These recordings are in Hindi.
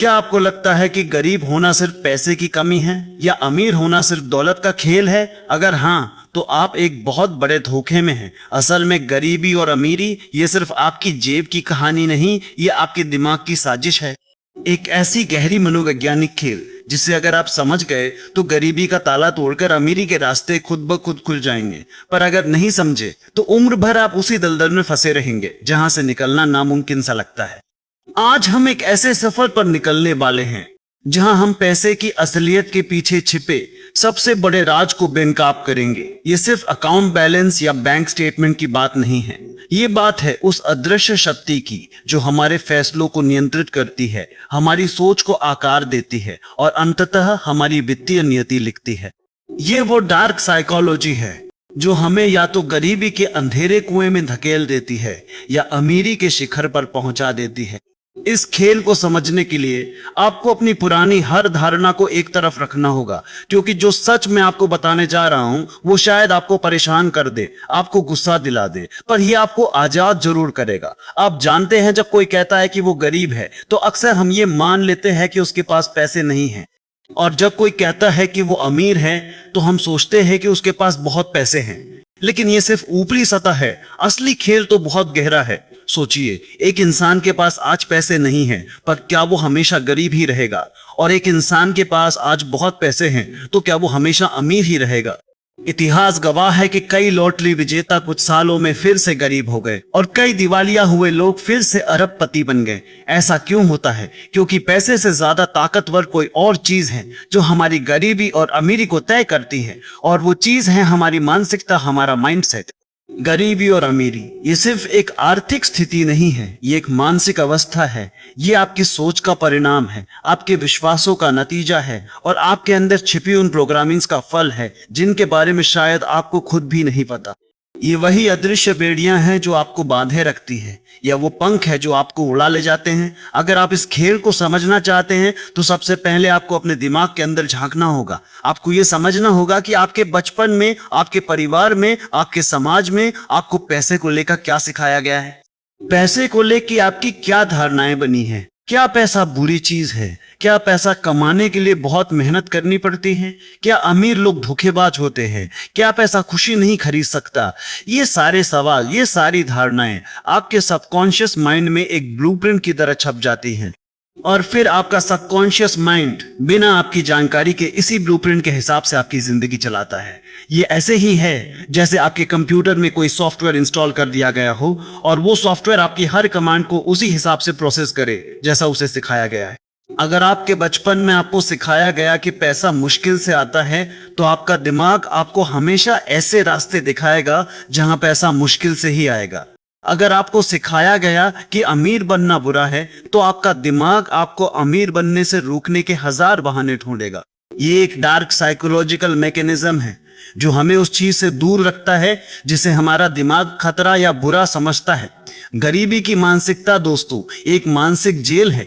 क्या आपको लगता है कि गरीब होना सिर्फ पैसे की कमी है या अमीर होना सिर्फ दौलत का खेल है? अगर हाँ, तो आप एक बहुत बड़े धोखे में हैं। असल में गरीबी और अमीरी ये सिर्फ आपकी जेब की कहानी नहीं, ये आपके दिमाग की साजिश है। एक ऐसी गहरी मनोवैज्ञानिक खेल जिसे अगर आप समझ गए तो गरीबी का ताला तोड़कर अमीरी के रास्ते खुद ब खुद खुल जाएंगे। पर अगर नहीं समझे तो उम्र भर आप उसी दलदल में फंसे रहेंगे जहां से निकलना नामुमकिन सा लगता है। आज हम एक ऐसे सफर पर निकलने वाले हैं जहां हम पैसे की असलियत के पीछे छिपे सबसे बड़े राज को बेनकाब करेंगे। ये सिर्फ अकाउंट बैलेंस या बैंक स्टेटमेंट की बात नहीं है, ये बात है उस अदृश्य शक्ति की जो हमारे फैसलों को नियंत्रित करती है, हमारी सोच को आकार देती है और अंततः हमारी वित्तीय नियति लिखती है। ये वो डार्क साइकोलॉजी है जो हमें या तो गरीबी के अंधेरे कुएं में धकेल देती है या अमीरी के शिखर पर पहुंचा देती है। इस खेल को समझने के लिए आपको अपनी पुरानी हर धारणा को एक तरफ रखना होगा, क्योंकि जो सच मैं आपको बताने जा रहा हूं वो शायद आपको परेशान कर दे, आपको गुस्सा दिला दे, पर यह आपको आजाद जरूर करेगा। आप जानते हैं, जब कोई कहता है कि वो गरीब है तो अक्सर हम ये मान लेते हैं कि उसके पास पैसे नहीं हैं, और जब कोई कहता है कि वो अमीर है तो हम सोचते हैं कि उसके पास बहुत पैसे हैं। लेकिन ये सिर्फ ऊपरी सतह है, असली खेल तो बहुत गहरा है। सोचिए, एक इंसान के पास आज पैसे नहीं हैं, पर क्या वो हमेशा गरीब ही रहेगा? और एक इंसान के पास आज बहुत पैसे हैं तो क्या वो हमेशा अमीर ही रहेगा? इतिहास गवाह है कि कई लॉटरी विजेता कुछ सालों में फिर से गरीब हो गए और कई दिवालिया हुए लोग फिर से अरबपति बन गए। ऐसा क्यों होता है? क्योंकि पैसे से ज्यादा ताकतवर कोई और चीज है जो हमारी गरीबी और अमीरी को तय करती है, और वो चीज है हमारी मानसिकता, हमारा माइंडसेट। गरीबी और अमीरी ये सिर्फ एक आर्थिक स्थिति नहीं है, ये एक मानसिक अवस्था है। ये आपकी सोच का परिणाम है, आपके विश्वासों का नतीजा है और आपके अंदर छिपी उन प्रोग्रामिंग्स का फल है जिनके बारे में शायद आपको खुद भी नहीं पता। ये वही अदृश्य बेड़ियां हैं जो आपको बांधे रखती है, या वो पंख है जो आपको उड़ा ले जाते हैं। अगर आप इस खेल को समझना चाहते हैं तो सबसे पहले आपको अपने दिमाग के अंदर झांकना होगा। आपको ये समझना होगा कि आपके बचपन में, आपके परिवार में, आपके समाज में आपको पैसे को लेकर क्या सिखाया गया है। पैसे को लेकर आपकी क्या धारणाएं बनी है? क्या पैसा बुरी चीज है? क्या पैसा कमाने के लिए बहुत मेहनत करनी पड़ती है? क्या अमीर लोग धोखेबाज होते हैं? क्या पैसा खुशी नहीं खरीद सकता? ये सारे सवाल, ये सारी धारणाएं आपके सबकॉन्शियस माइंड में एक ब्लूप्रिंट की तरह छप जाती हैं, और फिर आपका सबकॉन्शियस माइंड बिना आपकी जानकारी के इसी ब्लूप्रिंट के हिसाब से आपकी जिंदगी चलाता है। ये ऐसे ही है जैसे आपके कंप्यूटर में कोई सॉफ्टवेयर इंस्टॉल कर दिया गया हो और वो सॉफ्टवेयर आपकी हर कमांड को उसी हिसाब से प्रोसेस करे जैसा उसे सिखाया गया है। अगर आपके बचपन में आपको सिखाया गया कि पैसा मुश्किल से आता है तो आपका दिमाग आपको हमेशा ऐसे रास्ते दिखाएगा जहां पैसा मुश्किल से ही आएगा। अगर आपको सिखाया गया कि अमीर बनना बुरा है तो आपका दिमाग आपको अमीर बनने से रोकने के हजार बहाने ढूंढेगा। ये एक डार्क साइकोलॉजिकल मैकेनिज्म है जो हमें उस चीज से दूर रखता है जिसे हमारा दिमाग खतरा या बुरा समझता है। गरीबी की मानसिकता दोस्तों एक मानसिक जेल है।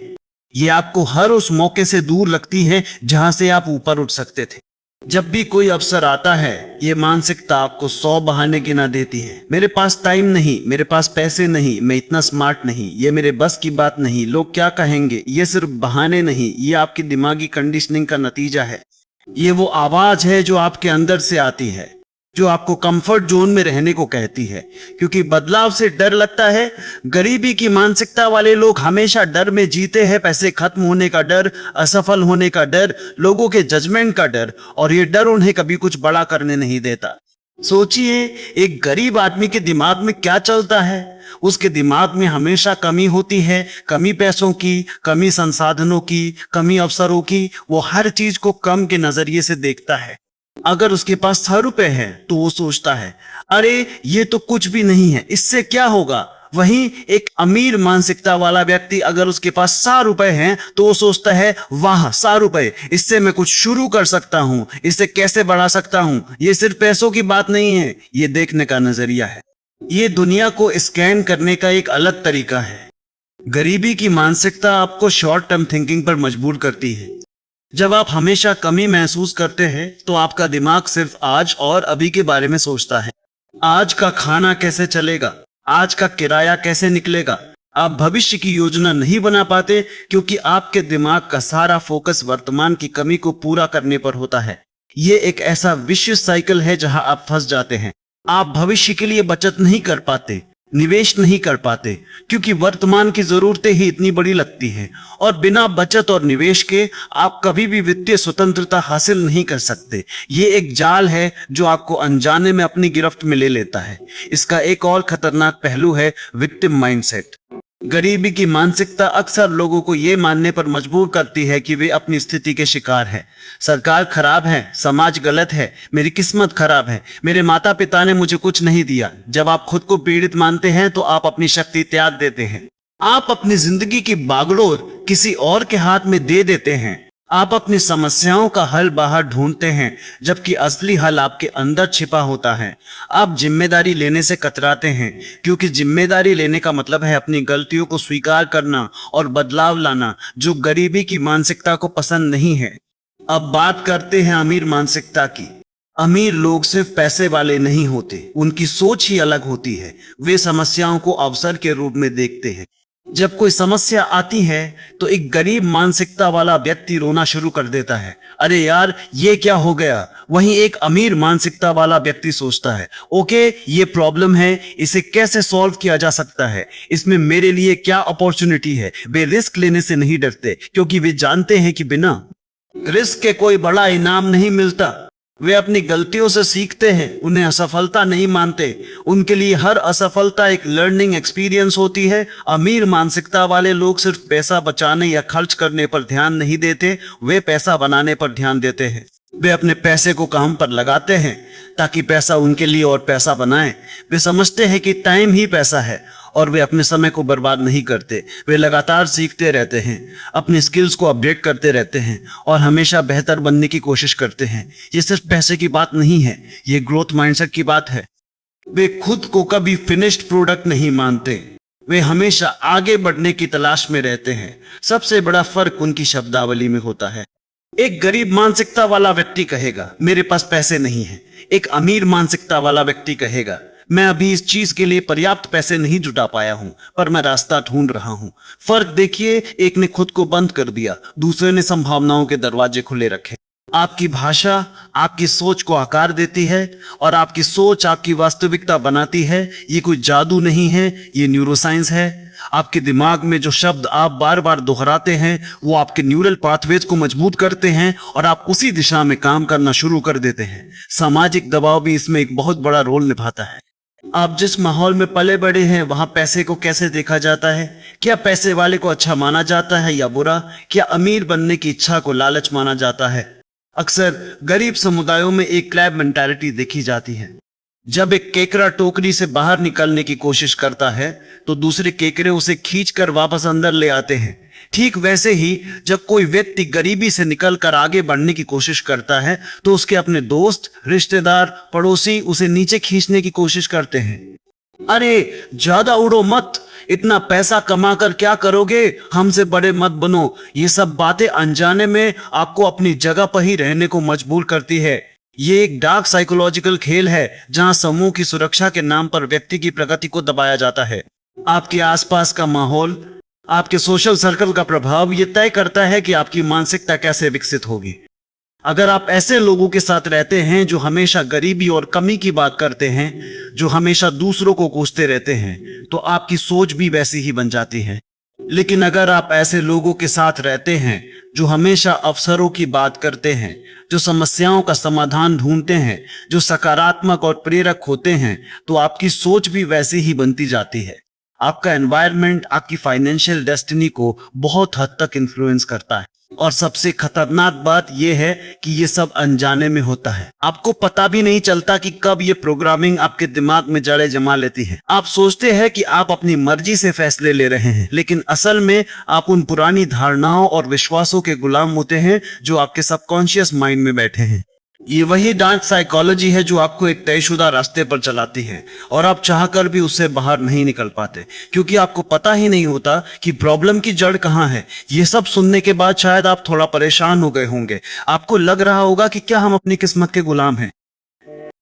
ये आपको हर उस मौके से दूर रखती है जहां से आप ऊपर उठ सकते थे। जब भी कोई अवसर आता है ये मानसिकता आपको 100 बहाने गिना देती है। मेरे पास टाइम नहीं, मेरे पास पैसे नहीं, मैं इतना स्मार्ट नहीं, ये मेरे बस की बात नहीं, लोग क्या कहेंगे। ये सिर्फ बहाने नहीं, ये आपकी दिमागी कंडीशनिंग का नतीजा है। ये वो आवाज है जो आपके अंदर से आती है, जो आपको कंफर्ट जोन में रहने को कहती है, क्योंकि बदलाव से डर लगता है। गरीबी की मानसिकता वाले लोग हमेशा डर में जीते हैं। पैसे खत्म होने का डर, असफल होने का डर, लोगों के जजमेंट का डर, और ये डर उन्हें कभी कुछ बड़ा करने नहीं देता। सोचिए, एक गरीब आदमी के दिमाग में क्या चलता है? उसके दिमाग में हमेशा कमी होती है, कमी पैसों की, कमी संसाधनों की, कमी अवसरों की। वो हर चीज को कम के नजरिए से देखता है। अगर उसके पास 100 रुपए है तो वो सोचता है, अरे ये तो कुछ भी नहीं है, इससे क्या होगा। वहीं एक अमीर मानसिकता वाला व्यक्ति अगर उसके पास 100 रुपए हैं तो वो सोचता है, वाह 100 रुपए, इससे मैं कुछ शुरू कर सकता हूं, इससे कैसे बढ़ा सकता हूं। ये सिर्फ पैसों की बात नहीं है, ये देखने का नजरिया है। ये दुनिया को स्कैन करने का एक अलग तरीका है। गरीबी की मानसिकता आपको शॉर्ट टर्म थिंकिंग पर मजबूर करती है। जब आप हमेशा कमी महसूस करते हैं तो आपका दिमाग सिर्फ आज और अभी के बारे में सोचता है। आज का खाना कैसे चलेगा, आज का किराया कैसे निकलेगा, आप भविष्य की योजना नहीं बना पाते क्योंकि आपके दिमाग का सारा फोकस वर्तमान की कमी को पूरा करने पर होता है। ये एक ऐसा विशिष्ट साइकिल है जहां आप फंस जाते हैं। आप भविष्य के लिए बचत नहीं कर पाते, निवेश नहीं कर पाते, क्योंकि वर्तमान की जरूरतें ही इतनी बड़ी लगती हैं और बिना बचत और निवेश के आप कभी भी वित्तीय स्वतंत्रता हासिल नहीं कर सकते। ये एक जाल है जो आपको अनजाने में अपनी गिरफ्त में ले लेता है। इसका एक और खतरनाक पहलू है विक्टिम माइंडसेट। गरीबी की मानसिकता अक्सर लोगों को यह मानने पर मजबूर करती है कि वे अपनी स्थिति के शिकार हैं। सरकार खराब है, समाज गलत है, मेरी किस्मत खराब है, मेरे माता पिता ने मुझे कुछ नहीं दिया। जब आप खुद को पीड़ित मानते हैं तो आप अपनी शक्ति त्याग देते हैं। आप अपनी जिंदगी की बागडोर किसी और के हाथ में दे देते हैं। आप अपनी समस्याओं का हल बाहर ढूंढते हैं, जबकि असली हल आपके अंदर छिपा होता है। आप जिम्मेदारी लेने से कतराते हैं, क्योंकि जिम्मेदारी लेने का मतलब है अपनी गलतियों को स्वीकार करना और बदलाव लाना, जो गरीबी की मानसिकता को पसंद नहीं है। अब बात करते हैं अमीर मानसिकता की। अमीर लोग सिर्फ पैसे वाले नहीं होते, उनकी सोच ही अलग होती है। वे समस्याओं को अवसर के रूप में देखते हैं। जब कोई समस्या आती है तो एक गरीब मानसिकता वाला व्यक्ति रोना शुरू कर देता है, अरे यार ये क्या हो गया। वहीं एक अमीर मानसिकता वाला व्यक्ति सोचता है, ओके ये प्रॉब्लम है, इसे कैसे सॉल्व किया जा सकता है, इसमें मेरे लिए क्या अपॉर्चुनिटी है। वे रिस्क लेने से नहीं डरते, क्योंकि वे जानते हैं कि बिना रिस्क के कोई बड़ा इनाम नहीं मिलता। वे अपनी गलतियों से सीखते हैं, उन्हें असफलता नहीं मानते। उनके लिए हर असफलता एक लर्निंग एक्सपीरियंस होती है। अमीर मानसिकता वाले लोग सिर्फ पैसा बचाने या खर्च करने पर ध्यान नहीं देते, वे पैसा बनाने पर ध्यान देते हैं। वे अपने पैसे को काम पर लगाते हैं ताकि पैसा उनके लिए और पैसा बनाए। वे समझते हैं कि टाइम ही पैसा है और वे अपने समय को बर्बाद नहीं करते। वे लगातार सीखते रहते हैं, अपनी स्किल्स को अपडेट करते रहते हैं और हमेशा बेहतर बनने की कोशिश करते हैं। ये सिर्फ पैसे की बात नहीं है, ये ग्रोथ माइंडसेट की बात है। वे खुद को कभी फिनिश्ड प्रोडक्ट नहीं मानते, वे हमेशा आगे बढ़ने की तलाश में रहते हैं। सबसे बड़ा फर्क उनकी शब्दावली में होता है। एक गरीब मानसिकता वाला व्यक्ति कहेगा, मेरे पास पैसे नहीं है। एक अमीर मानसिकता वाला व्यक्ति कहेगा, मैं अभी इस चीज के लिए पर्याप्त पैसे नहीं जुटा पाया हूं, पर मैं रास्ता ढूंढ रहा हूं। फर्क देखिए, एक ने खुद को बंद कर दिया, दूसरे ने संभावनाओं के दरवाजे खुले रखे। आपकी भाषा आपकी सोच को आकार देती है और आपकी सोच आपकी वास्तविकता बनाती है। ये कोई जादू नहीं है, ये न्यूरोसाइंस है। आपके दिमाग में जो शब्द आप बार बार दोहराते हैं वो आपके न्यूरल पाथवेज को मजबूत करते हैं और आप उसी दिशा में काम करना शुरू कर देते हैं। सामाजिक दबाव भी इसमें एक बहुत बड़ा रोल निभाता है। आप जिस माहौल में पले बड़े हैं वहां पैसे को कैसे देखा जाता है? क्या पैसे वाले को अच्छा माना जाता है या बुरा? क्या अमीर बनने की इच्छा को लालच माना जाता है? अक्सर गरीब समुदायों में एक क्लैब मेंटालिटी देखी जाती है। जब एक केकड़ा टोकरी से बाहर निकलने की कोशिश करता है तो दूसरे केकड़े उसे खींचकर वापस अंदर ले आते हैं। ठीक वैसे ही जब कोई व्यक्ति गरीबी से निकलकर आगे बढ़ने की कोशिश करता है तो उसके अपने दोस्त, रिश्तेदार, पड़ोसी उसे नीचे खींचने की कोशिश करते हैं। अरे ज्यादा उड़ो मत, इतना पैसा कमाकर क्या करोगे, हमसे बड़े मत बनो। ये सब बातें अनजाने में आपको अपनी जगह पर ही रहने को मजबूर करती है। ये एक डार्क साइकोलॉजिकल खेल है जहां समूह की सुरक्षा के नाम पर व्यक्ति की प्रगति को दबाया जाता है। आपके आसपास का माहौल, आपके सोशल सर्कल का प्रभाव ये तय करता है कि आपकी मानसिकता कैसे विकसित होगी। अगर आप ऐसे लोगों के साथ रहते हैं जो हमेशा गरीबी और कमी की बात करते हैं, जो हमेशा दूसरों को कोसते रहते हैं, तो आपकी सोच भी वैसी ही बन जाती है। लेकिन अगर आप ऐसे लोगों के साथ रहते हैं जो हमेशा अवसरों की बात करते हैं, जो समस्याओं का समाधान ढूंढते हैं, जो सकारात्मक और प्रेरक होते हैं, तो आपकी सोच भी वैसी ही बनती जाती है। आपका एनवायरनमेंट आपकी फाइनेंशियल डेस्टिनी को बहुत हद तक इन्फ्लुएंस करता है। और सबसे खतरनाक बात यह है कि यह सब अनजाने में होता है। आपको पता भी नहीं चलता कि कब यह प्रोग्रामिंग आपके दिमाग में जड़ें जमा लेती है। आप सोचते हैं कि आप अपनी मर्जी से फैसले ले रहे हैं, लेकिन असल में आप उन पुरानी धारणाओं और विश्वासों के गुलाम होते हैं जो आपके सबकॉन्शियस माइंड में बैठे हैं। ये वही डार्क साइकोलॉजी है जो आपको एक तयशुदा रास्ते पर चलाती है और आप चाहकर भी उससे बाहर नहीं निकल पाते, क्योंकि आपको पता ही नहीं होता कि प्रॉब्लम की जड़ कहाँ है। ये सब सुनने के बाद शायद आप थोड़ा परेशान हो गए होंगे। आपको लग रहा होगा कि क्या हम अपनी किस्मत के गुलाम हैं?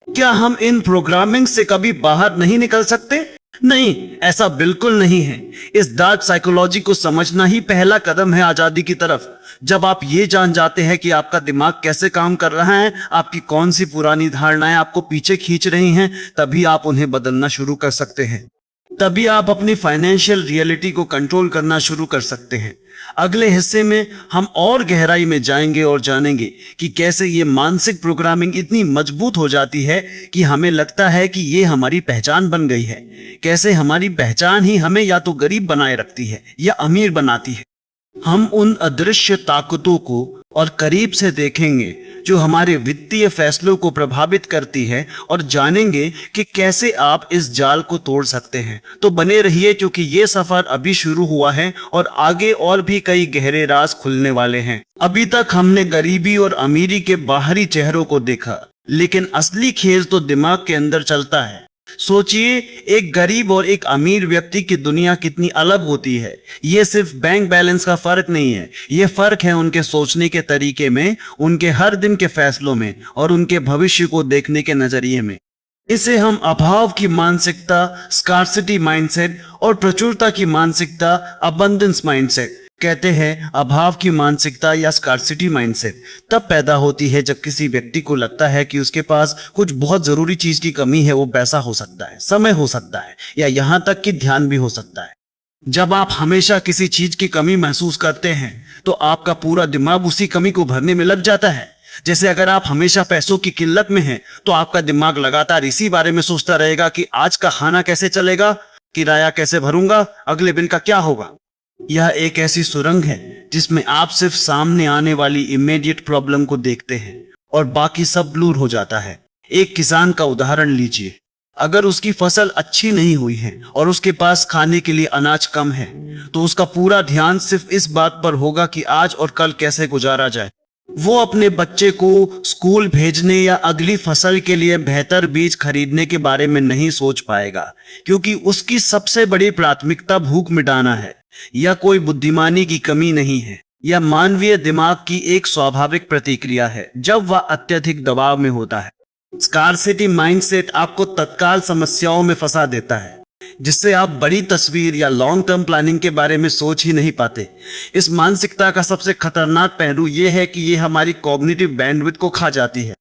क्या हम इन प्रोग्रामिंग से कभी बाहर नहीं निकल सकते? नहीं, ऐसा बिल्कुल नहीं है। इस डार्क साइकोलॉजी को समझना ही पहला कदम है आजादी की तरफ। जब आप ये जान जाते हैं कि आपका दिमाग कैसे काम कर रहा है, आपकी कौन सी पुरानी धारणाएं आपको पीछे खींच रही हैं, तभी आप उन्हें बदलना शुरू कर सकते हैं। तभी आप अपनी फाइनेंशियल रियलिटी को कंट्रोल करना शुरू कर सकते हैं। अगले हिस्से में हम और गहराई में जाएंगे और जानेंगे कि कैसे ये मानसिक प्रोग्रामिंग इतनी मजबूत हो जाती है कि हमें लगता है कि ये हमारी पहचान बन गई है। कैसे हमारी पहचान ही हमें या तो गरीब बनाए रखती है या अमीर बनाती है। हम उन अदृश्य ताकतों को और करीब से देखेंगे जो हमारे वित्तीय फैसलों को प्रभावित करती है, और जानेंगे कि कैसे आप इस जाल को तोड़ सकते हैं। तो बने रहिए, क्योंकि ये सफर अभी शुरू हुआ है और आगे और भी कई गहरे राज खुलने वाले हैं। अभी तक हमने गरीबी और अमीरी के बाहरी चेहरों को देखा, लेकिन असली खेल तो दिमाग के अंदर चलता है। सोचिए, एक गरीब और एक अमीर व्यक्ति की दुनिया कितनी अलग होती है। ये सिर्फ बैंक बैलेंस का फर्क नहीं है, ये फर्क है उनके सोचने के तरीके में, उनके हर दिन के फैसलों में और उनके भविष्य को देखने के नजरिए में। इसे हम अभाव की मानसिकता, स्कार्सिटी माइंडसेट, और प्रचुरता की मानसिकता, अबंडेंस माइंडसेट कहते हैं। अभाव की मानसिकता या स्कार्सिटी माइंडसेट तब पैदा होती है जब किसी व्यक्ति को लगता है कि उसके पास कुछ बहुत जरूरी चीज की कमी है। वो पैसा हो सकता है, समय हो सकता है, या यहां तक कि ध्यान भी हो सकता है। जब आप हमेशा किसी चीज की कमी महसूस करते हैं तो आपका पूरा दिमाग उसी कमी को भरने में लग जाता है। जैसे अगर आप हमेशा पैसों की किल्लत में हैं तो आपका दिमाग लगातार इसी बारे में सोचता रहेगा कि आज का खाना कैसे चलेगा, किराया कैसे भरूंगा, अगले दिन का क्या होगा। यह एक ऐसी सुरंग है जिसमें आप सिर्फ सामने आने वाली इमीडिएट प्रॉब्लम को देखते हैं और बाकी सब ब्लूर हो जाता है। एक किसान का उदाहरण लीजिए। अगर उसकी फसल अच्छी नहीं हुई है और उसके पास खाने के लिए अनाज कम है, तो उसका पूरा ध्यान सिर्फ इस बात पर होगा कि आज और कल कैसे गुजारा जाए। वो अपने बच्चे को स्कूल भेजने या अगली फसल के लिए बेहतर बीज खरीदने के बारे में नहीं सोच पाएगा, क्योंकि उसकी सबसे बड़ी प्राथमिकता भूख मिटाना है। यह कोई बुद्धिमानी की कमी नहीं है, यह मानवीय दिमाग की एक स्वाभाविक प्रतिक्रिया है जब वह अत्यधिक दबाव में होता है। स्कार्सिटी माइंडसेट आपको तत्काल समस्याओं में फंसा देता है, जिससे आप बड़ी तस्वीर या लॉन्ग टर्म प्लानिंग के बारे में सोच ही नहीं पाते। इस मानसिकता का सबसे खतरनाक पहलू यह है कि यह हमारी कॉग्निटिव बैंडविड्थ को खा जाती है।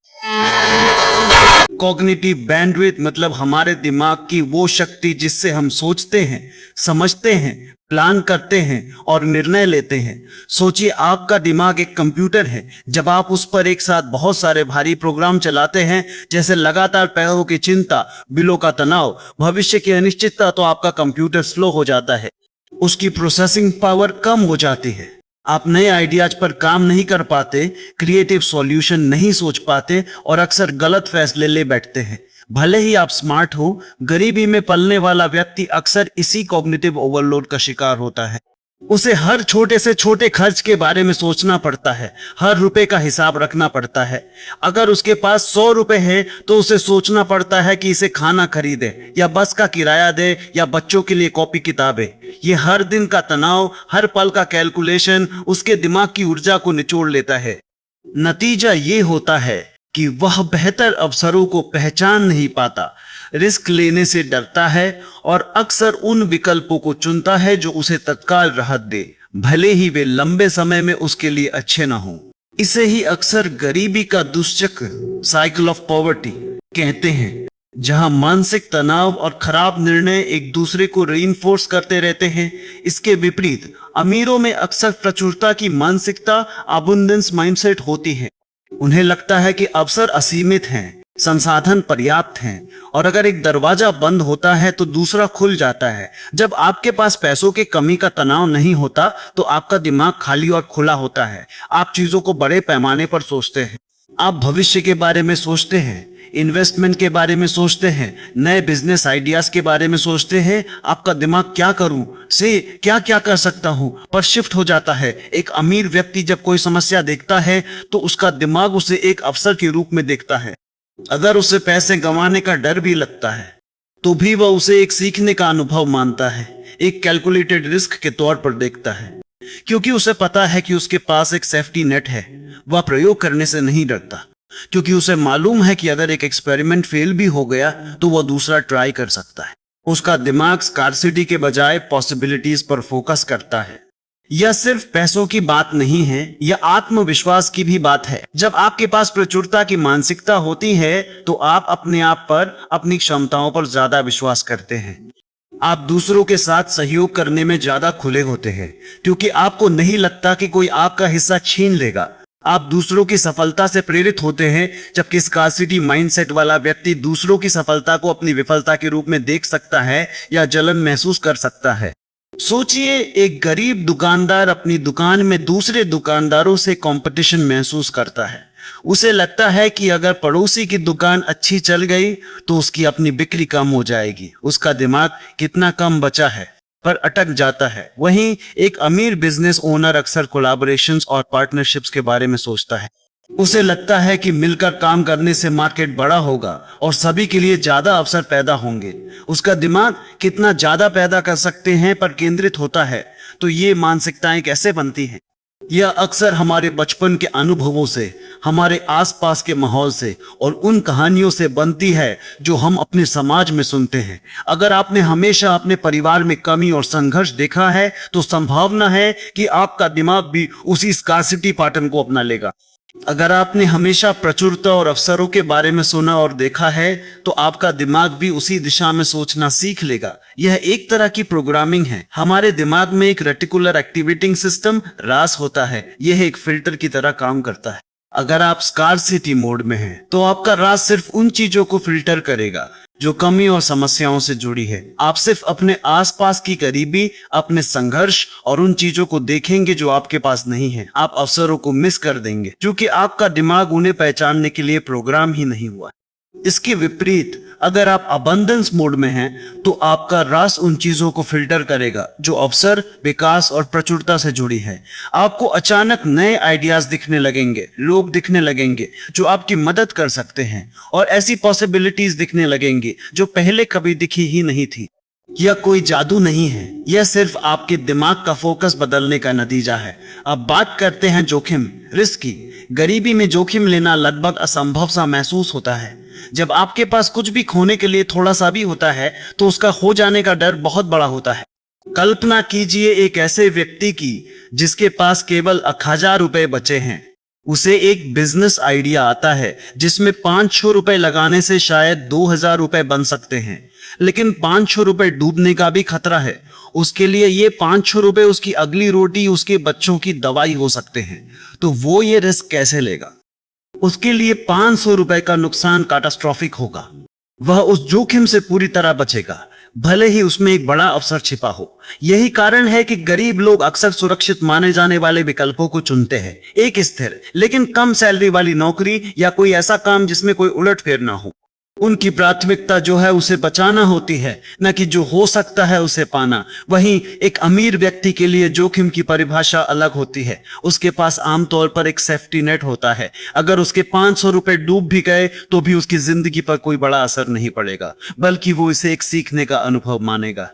कॉग्निटिव बैंडविड्थ मतलब हमारे दिमाग की वो शक्ति जिससे हम सोचते हैं, समझते हैं, प्लान करते हैं और निर्णय लेते हैं। सोचिए, आपका दिमाग एक कंप्यूटर है। जब आप उस पर एक साथ बहुत सारे भारी प्रोग्राम चलाते हैं, जैसे लगातार पैसों की चिंता, बिलों का तनाव, भविष्य की अनिश्चितता, तो आपका कंप्यूटर स्लो हो जाता है, उसकी प्रोसेसिंग पावर कम हो जाती है। आप नए आइडियाज पर काम नहीं कर पाते, क्रिएटिव सॉल्यूशन नहीं सोच पाते और अक्सर गलत फैसले ले बैठते हैं। भले ही आप स्मार्ट हो, गरीबी में पलने वाला व्यक्ति अक्सर इसी कॉग्निटिव ओवरलोड का शिकार होता है। उसे हर छोटे से छोटे खर्च के बारे में सोचना पड़ता है, हर रुपए का हिसाब रखना पड़ता है। अगर उसके पास 100 रुपए है तो उसे सोचना पड़ता है कि इसे खाना खरीदे या बस का किराया दे या बच्चों के लिए कॉपी किताबें। ये हर दिन का तनाव, हर पल का कैलकुलेशन उसके दिमाग की ऊर्जा को निचोड़ लेता है। नतीजा ये होता है कि वह बेहतर अवसरों को पहचान नहीं पाता, रिस्क लेने से डरता है और अक्सर उन विकल्पों को चुनता है जो उसे तत्काल राहत दे, भले ही वे लंबे समय में उसके लिए अच्छे ना हों। इसे ही अक्सर गरीबी का दुष्चक्र, साइकिल ऑफ पॉवर्टी कहते हैं, जहां मानसिक तनाव और खराब निर्णय एक दूसरे को रीइंफोर्स करते रहते हैं। इसके विपरीत अमीरों में अक्सर प्रचुरता की मानसिकता, अबंडेंस माइंडसेट होती है। उन्हें लगता है कि अवसर असीमित हैं, संसाधन पर्याप्त हैं और अगर एक दरवाजा बंद होता है तो दूसरा खुल जाता है। जब आपके पास पैसों की कमी का तनाव नहीं होता तो आपका दिमाग खाली और खुला होता है। आप चीजों को बड़े पैमाने पर सोचते हैं, आप भविष्य के बारे में सोचते हैं, इन्वेस्टमेंट के बारे में सोचते हैं, नए बिजनेस आइडियाज के बारे में सोचते हैं। आपका दिमाग क्या करूं से क्या क्या कर सकता हूं पर शिफ्ट हो जाता है। एक अमीर व्यक्ति जब कोई समस्या देखता है तो उसका दिमाग उसे एक अवसर के रूप में देखता है। अगर उसे पैसे गंवाने का डर भी लगता है तो भी वह उसे एक सीखने का अनुभव मानता है, एक कैलकुलेटेड रिस्क के तौर पर देखता है, क्योंकि उसे पता है कि उसके पास एक सेफ्टी नेट है। वह प्रयोग करने से नहीं डरता, क्योंकि उसे मालूम है कि अगर एक एक्सपेरिमेंट फेल भी हो गया तो वह दूसरा ट्राई कर सकता है। उसका दिमाग स्कार्सिटी के बजाय पॉसिबिलिटीज पर फोकस करता है। यह सिर्फ पैसों की बात नहीं है, यह आत्मविश्वास की भी बात है। जब आपके पास प्रचुरता की मानसिकता होती है तो आप अपने आप पर, अपनी क्षमताओं पर ज्यादा विश्वास करते हैं। आप दूसरों के साथ सहयोग करने में ज्यादा खुले होते हैं क्योंकि आपको नहीं लगता कि कोई आपका हिस्सा छीन लेगा। आप दूसरों की सफलता से प्रेरित होते हैं, जबकि स्कार्सिटी माइंडसेट वाला व्यक्ति दूसरों की सफलता को अपनी विफलता के रूप में देख सकता है या जलन महसूस कर सकता है। सोचिए, एक गरीब दुकानदार अपनी दुकान में दूसरे दुकानदारों से कंपटीशन महसूस करता है। उसे लगता है कि अगर पड़ोसी की दुकान अच्छी चल गई तो उसकी अपनी बिक्री कम हो जाएगी। उसका दिमाग कितना कम बचा है पर अटक जाता है। वहीं एक अमीर बिजनेस ओनर अक्सर कोलैबोरेशंस और पार्टनरशिप्स के बारे में सोचता है। उसे लगता है कि मिलकर काम करने से मार्केट बड़ा होगा और सभी के लिए ज्यादा अवसर पैदा होंगे। उसका दिमाग कितना ज्यादा पैदा कर सकते हैं पर केंद्रित होता है। तो ये मानसिकताएं कैसे बनती हैं? यह अक्सर हमारे बचपन के अनुभवों से, हमारे आसपास के माहौल से और उन कहानियों से बनती है जो हम अपने समाज में सुनते हैं। अगर आपने हमेशा अपने परिवार में कमी और संघर्ष देखा है तो संभावना है कि आपका दिमाग भी उसी स्कार्सिटी पैटर्न को अपना लेगा। अगर आपने हमेशा प्रचुरता और अवसरों के बारे में सुना और देखा है तो आपका दिमाग भी उसी दिशा में सोचना सीख लेगा। यह एक तरह की प्रोग्रामिंग है। हमारे दिमाग में एक रेटिकुलर एक्टिवेटिंग सिस्टम रास होता है। यह एक फिल्टर की तरह काम करता है। अगर आप स्कार्सिटी मोड में हैं तो आपका रास सिर्फ उन चीजों को फिल्टर करेगा जो कमी और समस्याओं से जुड़ी है। आप सिर्फ अपने आसपास की गरीबी, अपने संघर्ष और उन चीजों को देखेंगे जो आपके पास नहीं है। आप अवसरों को मिस कर देंगे क्योंकि आपका दिमाग उन्हें पहचानने के लिए प्रोग्राम ही नहीं हुआ। इसके विपरीत, अगर आप अबंडेंस मोड में हैं तो आपका रास उन चीजों को फिल्टर करेगा जो अवसर, विकास और प्रचुरता से जुड़ी है। आपको अचानक नए आइडियाज दिखने लगेंगे, लोग दिखने लगेंगे जो आपकी मदद कर सकते हैं और ऐसी पॉसिबिलिटीज दिखने लगेंगी जो पहले कभी दिखी ही नहीं थी। यह कोई जादू नहीं है, यह सिर्फ आपके दिमाग का फोकस बदलने का नतीजा है। अब बात करते हैं जोखिम, रिस्क की। गरीबी में जोखिम लेना लगभग असंभव सा महसूस होता है। जब आपके पास कुछ भी खोने के लिए थोड़ा सा भी होता है तो उसका खो जाने का डर बहुत बड़ा होता है। कल्पना कीजिए एक ऐसे व्यक्ति की जिसके पास केवल 1000 रुपए बचे हैं। उसे एक बिजनेस आइडिया आता है जिसमें 500 रुपए लगाने से शायद 2000 रुपए बन सकते हैं, लेकिन 500 रुपए डूबने का भी खतरा है। उसके लिए ये 500 रुपए उसकी अगली रोटी, उसके बच्चों की दवाई हो सकते हैं। तो वो ये रिस्क कैसे लेगा? उसके लिए 500 रुपए का नुकसान कैटास्ट्रोफिक होगा। वह उस जोखिम से पूरी तरह बचेगा, भले ही उसमें एक बड़ा अवसर छिपा हो। यही कारण है कि गरीब लोग अक्सर सुरक्षित माने जाने वाले विकल्पों को चुनते हैं। एक स्थिर लेकिन कम सैलरी वाली नौकरी या कोई ऐसा काम जिसमें कोई उलटफेर ना हो। उनकी प्राथमिकता जो है उसे बचाना होती है, न कि जो हो सकता है उसे पाना। वहीं एक अमीर व्यक्ति के लिए जोखिम की परिभाषा अलग होती है। उसके पास आमतौर पर एक सेफ्टी नेट होता है। अगर उसके 500 रुपए डूब भी गए तो भी उसकी जिंदगी पर कोई बड़ा असर नहीं पड़ेगा, बल्कि वो इसे एक सीखने का अनुभव मानेगा।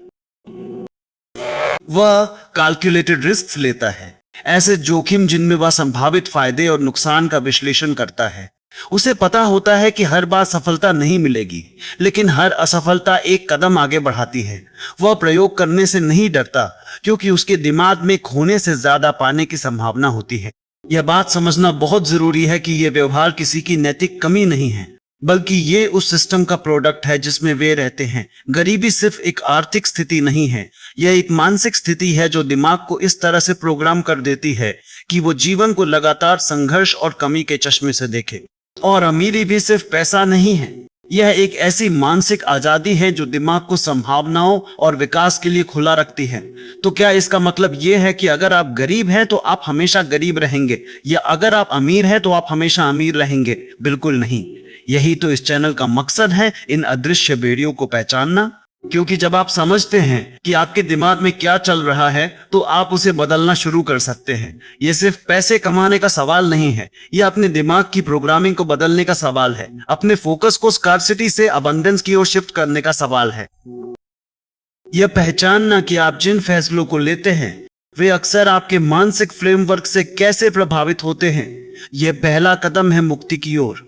वह कैलकुलेटेड रिस्क लेता है, ऐसे जोखिम जिनमें वह संभावित फायदे और नुकसान का विश्लेषण करता है। उसे पता होता है कि हर बार सफलता नहीं मिलेगी, लेकिन हर असफलता एक कदम आगे बढ़ाती है। वह प्रयोग करने से नहीं डरता क्योंकि उसके दिमाग में खोने से ज्यादा पाने की संभावना होती है। यह बात समझना बहुत जरूरी है कि यह व्यवहार किसी की नैतिक कमी नहीं है, बल्कि ये उस सिस्टम का प्रोडक्ट है जिसमें वे रहते हैं। गरीबी सिर्फ एक आर्थिक स्थिति नहीं है, यह एक मानसिक स्थिति है जो दिमाग को इस तरह से प्रोग्राम कर देती है कि वो जीवन को लगातार संघर्ष और कमी के चश्मे से देखे। और अमीरी भी सिर्फ पैसा नहीं है, यह एक ऐसी मानसिक आजादी है जो दिमाग को संभावनाओं और विकास के लिए खुला रखती है। तो क्या इसका मतलब यह है कि अगर आप गरीब हैं तो आप हमेशा गरीब रहेंगे, या अगर आप अमीर हैं तो आप हमेशा अमीर रहेंगे? बिल्कुल नहीं। यही तो इस चैनल का मकसद है, इन अदृश्य बेड़ियों को पहचानना। क्योंकि जब आप समझते हैं कि आपके दिमाग में क्या चल रहा है तो आप उसे बदलना शुरू कर सकते हैं। यह सिर्फ पैसे कमाने का सवाल नहीं है, यह अपने दिमाग की प्रोग्रामिंग को बदलने का सवाल है। अपने फोकस को स्कार्सिटी से अबंडेंस की ओर शिफ्ट करने का सवाल है। यह पहचानना कि आप जिन फैसलों को लेते हैं वे अक्सर आपके मानसिक फ्रेमवर्क से कैसे प्रभावित होते हैं, यह पहला कदम है मुक्ति की ओर।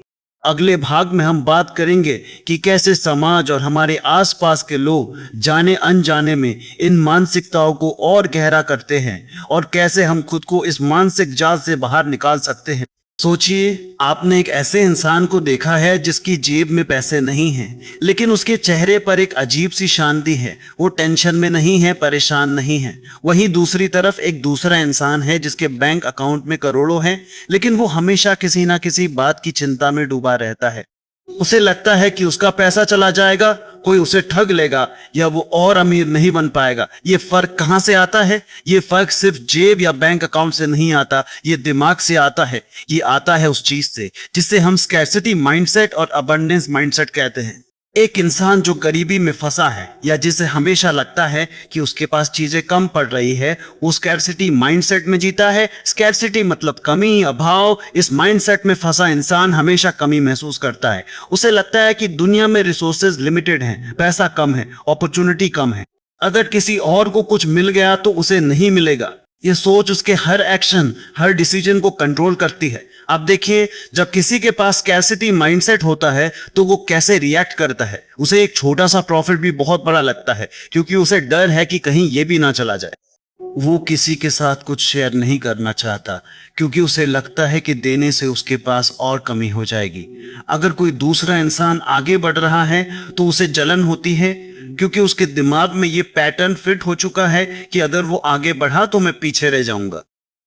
अगले भाग में हम बात करेंगे कि कैसे समाज और हमारे आसपास के लोग जाने अनजाने में इन मानसिकताओं को और गहरा करते हैं और कैसे हम खुद को इस मानसिक जाल से बाहर निकाल सकते हैं। सोचिए, आपने एक ऐसे इंसान को देखा है जिसकी जेब में पैसे नहीं हैं, लेकिन उसके चेहरे पर एक अजीब सी शांति है। वो टेंशन में नहीं है, परेशान नहीं है। वहीं दूसरी तरफ एक दूसरा इंसान है जिसके बैंक अकाउंट में करोड़ों हैं, लेकिन वो हमेशा किसी ना किसी बात की चिंता में डूबा रहता है। उसे लगता है कि उसका पैसा चला जाएगा, कोई उसे ठग लेगा या वो और अमीर नहीं बन पाएगा। ये फर्क कहां से आता है? ये फर्क सिर्फ जेब या बैंक अकाउंट से नहीं आता, ये दिमाग से आता है। ये आता है उस चीज से जिसे हम स्कैर्सिटी माइंडसेट और अबंडेंस माइंडसेट कहते हैं। एक इंसान जो गरीबी में फंसा है या जिसे हमेशा लगता है कि उसके पास चीजें कम पड़ रही है, वो स्कैर्सिटी माइंडसेट में जीता है। स्कैर्सिटी मतलब कमी, अभाव। इस माइंडसेट में फंसा इंसान हमेशा कमी महसूस करता है। उसे लगता है कि दुनिया में रिसोर्सेज लिमिटेड हैं, पैसा कम है, अपॉर्चुनिटी कम है। अगर किसी और को कुछ मिल गया तो उसे नहीं मिलेगा। ये सोच उसके हर एक्शन, हर डिसीजन को कंट्रोल करती है। आप देखिए, जब किसी के पास स्कैर्सिटी माइंडसेट होता है तो वो कैसे रिएक्ट करता है। उसे एक छोटा सा प्रॉफिट भी बहुत बड़ा लगता है, क्योंकि उसे डर है कि कहीं ये भी ना चला जाए। वो किसी के साथ कुछ शेयर नहीं करना चाहता, क्योंकि उसे लगता है कि देने से उसके पास और कमी हो जाएगी। अगर कोई दूसरा इंसान आगे बढ़ रहा है तो उसे जलन होती है, क्योंकि उसके दिमाग में ये पैटर्न फिट हो चुका है कि अगर वो आगे बढ़ा तो मैं पीछे रह जाऊंगा।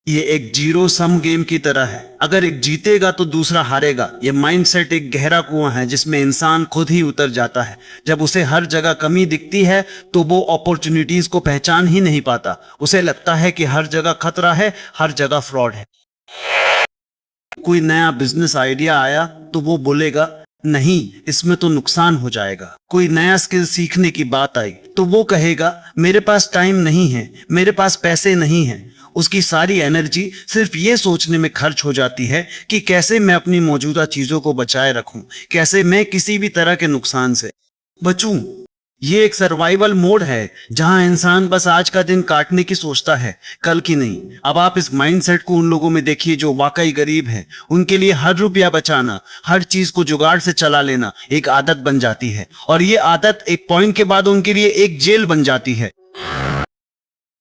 ये एक जीरो सम गेम की तरह है। अगर एक जीतेगा तो दूसरा हारेगा। ये माइंडसेट एक गहरा कुआं है जिसमें इंसान खुद ही उतर जाता है। जब उसे हर जगह कमी दिखती है तो वो अपॉर्चुनिटीज को पहचान ही नहीं पाता। उसे लगता है कि हर जगह खतरा है, हर जगह फ्रॉड है। कोई नया बिजनेस आइडिया आया तो वो बोलेगा, नहीं, इसमें तो नुकसान हो जाएगा। कोई नया स्किल सीखने की बात आई तो वो कहेगा, मेरे पास टाइम नहीं है, मेरे पास पैसे नहीं हैं। उसकी सारी एनर्जी सिर्फ ये सोचने में खर्च हो जाती है कि कैसे मैं अपनी मौजूदा चीजों को बचाए रखूं, कैसे मैं किसी भी तरह के नुकसान से बचूं। ये एक सर्वाइवल मोड है जहां इंसान बस आज का दिन काटने की सोचता है, कल की नहीं। अब आप इस माइंडसेट को उन लोगों में देखिए जो वाकई गरीब हैं। उनके लिए हर रुपया बचाना, हर चीज को जुगाड़ से चला लेना एक आदत बन जाती है, और ये आदत एक पॉइंट के बाद उनके लिए एक जेल बन जाती है।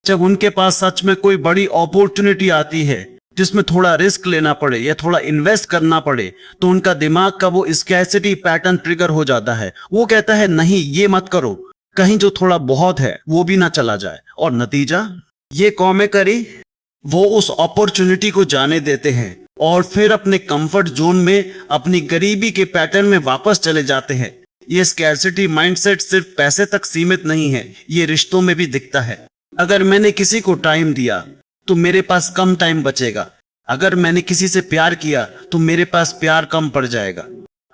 जब उनके पास सच में कोई बड़ी अपॉर्चुनिटी आती है जिसमें थोड़ा रिस्क लेना पड़े या थोड़ा इन्वेस्ट करना पड़े, तो उनका दिमाग का वो स्कैर्सिटी पैटर्न ट्रिगर हो जाता है। वो कहता है, नहीं, ये मत करो, कहीं जो थोड़ा बहुत है वो भी ना चला जाए। और नतीजा, ये कौमें करी, वो उस अपॉर्चुनिटी को जाने देते हैं और फिर अपने कंफर्ट जोन में, अपनी गरीबी के पैटर्न में वापस चले जाते हैं। ये स्कैर्सिटी माइंडसेट सिर्फ पैसे तक सीमित नहीं है, ये रिश्तों में भी दिखता है। अगर मैंने किसी को टाइम दिया तो मेरे पास कम टाइम बचेगा। अगर मैंने किसी से प्यार किया तो मेरे पास प्यार कम पड़ जाएगा।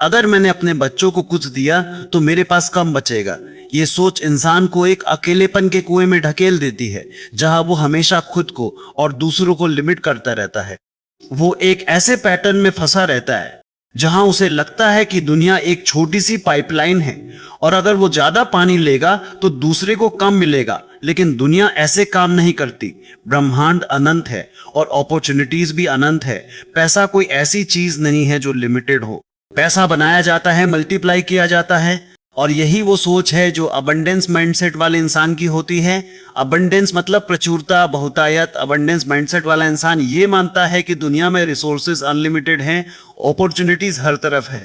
अगर मैंने अपने बच्चों को कुछ दिया तो मेरे पास कम बचेगा। ये सोच इंसान को एक अकेलेपन के कुएं में ढकेल देती है, जहां वो हमेशा खुद को और दूसरों को लिमिट करता रहता है। वो एक ऐसे पैटर्न में फंसा रहता है जहां उसे लगता है कि दुनिया एक छोटी सी पाइपलाइन है, और अगर वो ज्यादा पानी लेगा तो दूसरे को कम मिलेगा। लेकिन दुनिया ऐसे काम नहीं करती। ब्रह्मांड अनंत है और अपॉर्चुनिटीज भी अनंत है। पैसा कोई ऐसी चीज नहीं है जो लिमिटेड हो। पैसा बनाया जाता है, मल्टीप्लाई किया जाता है, और यही वो सोच है जो अबंडेंस माइंडसेट वाले इंसान की होती है। अबंडेंस मतलब प्रचुरता, बहुतायत। अबंडेंस माइंडसेट वाला इंसान ये मानता है कि दुनिया में रिसोर्सेज अनलिमिटेड हैं, अपॉर्चुनिटीज हर तरफ है।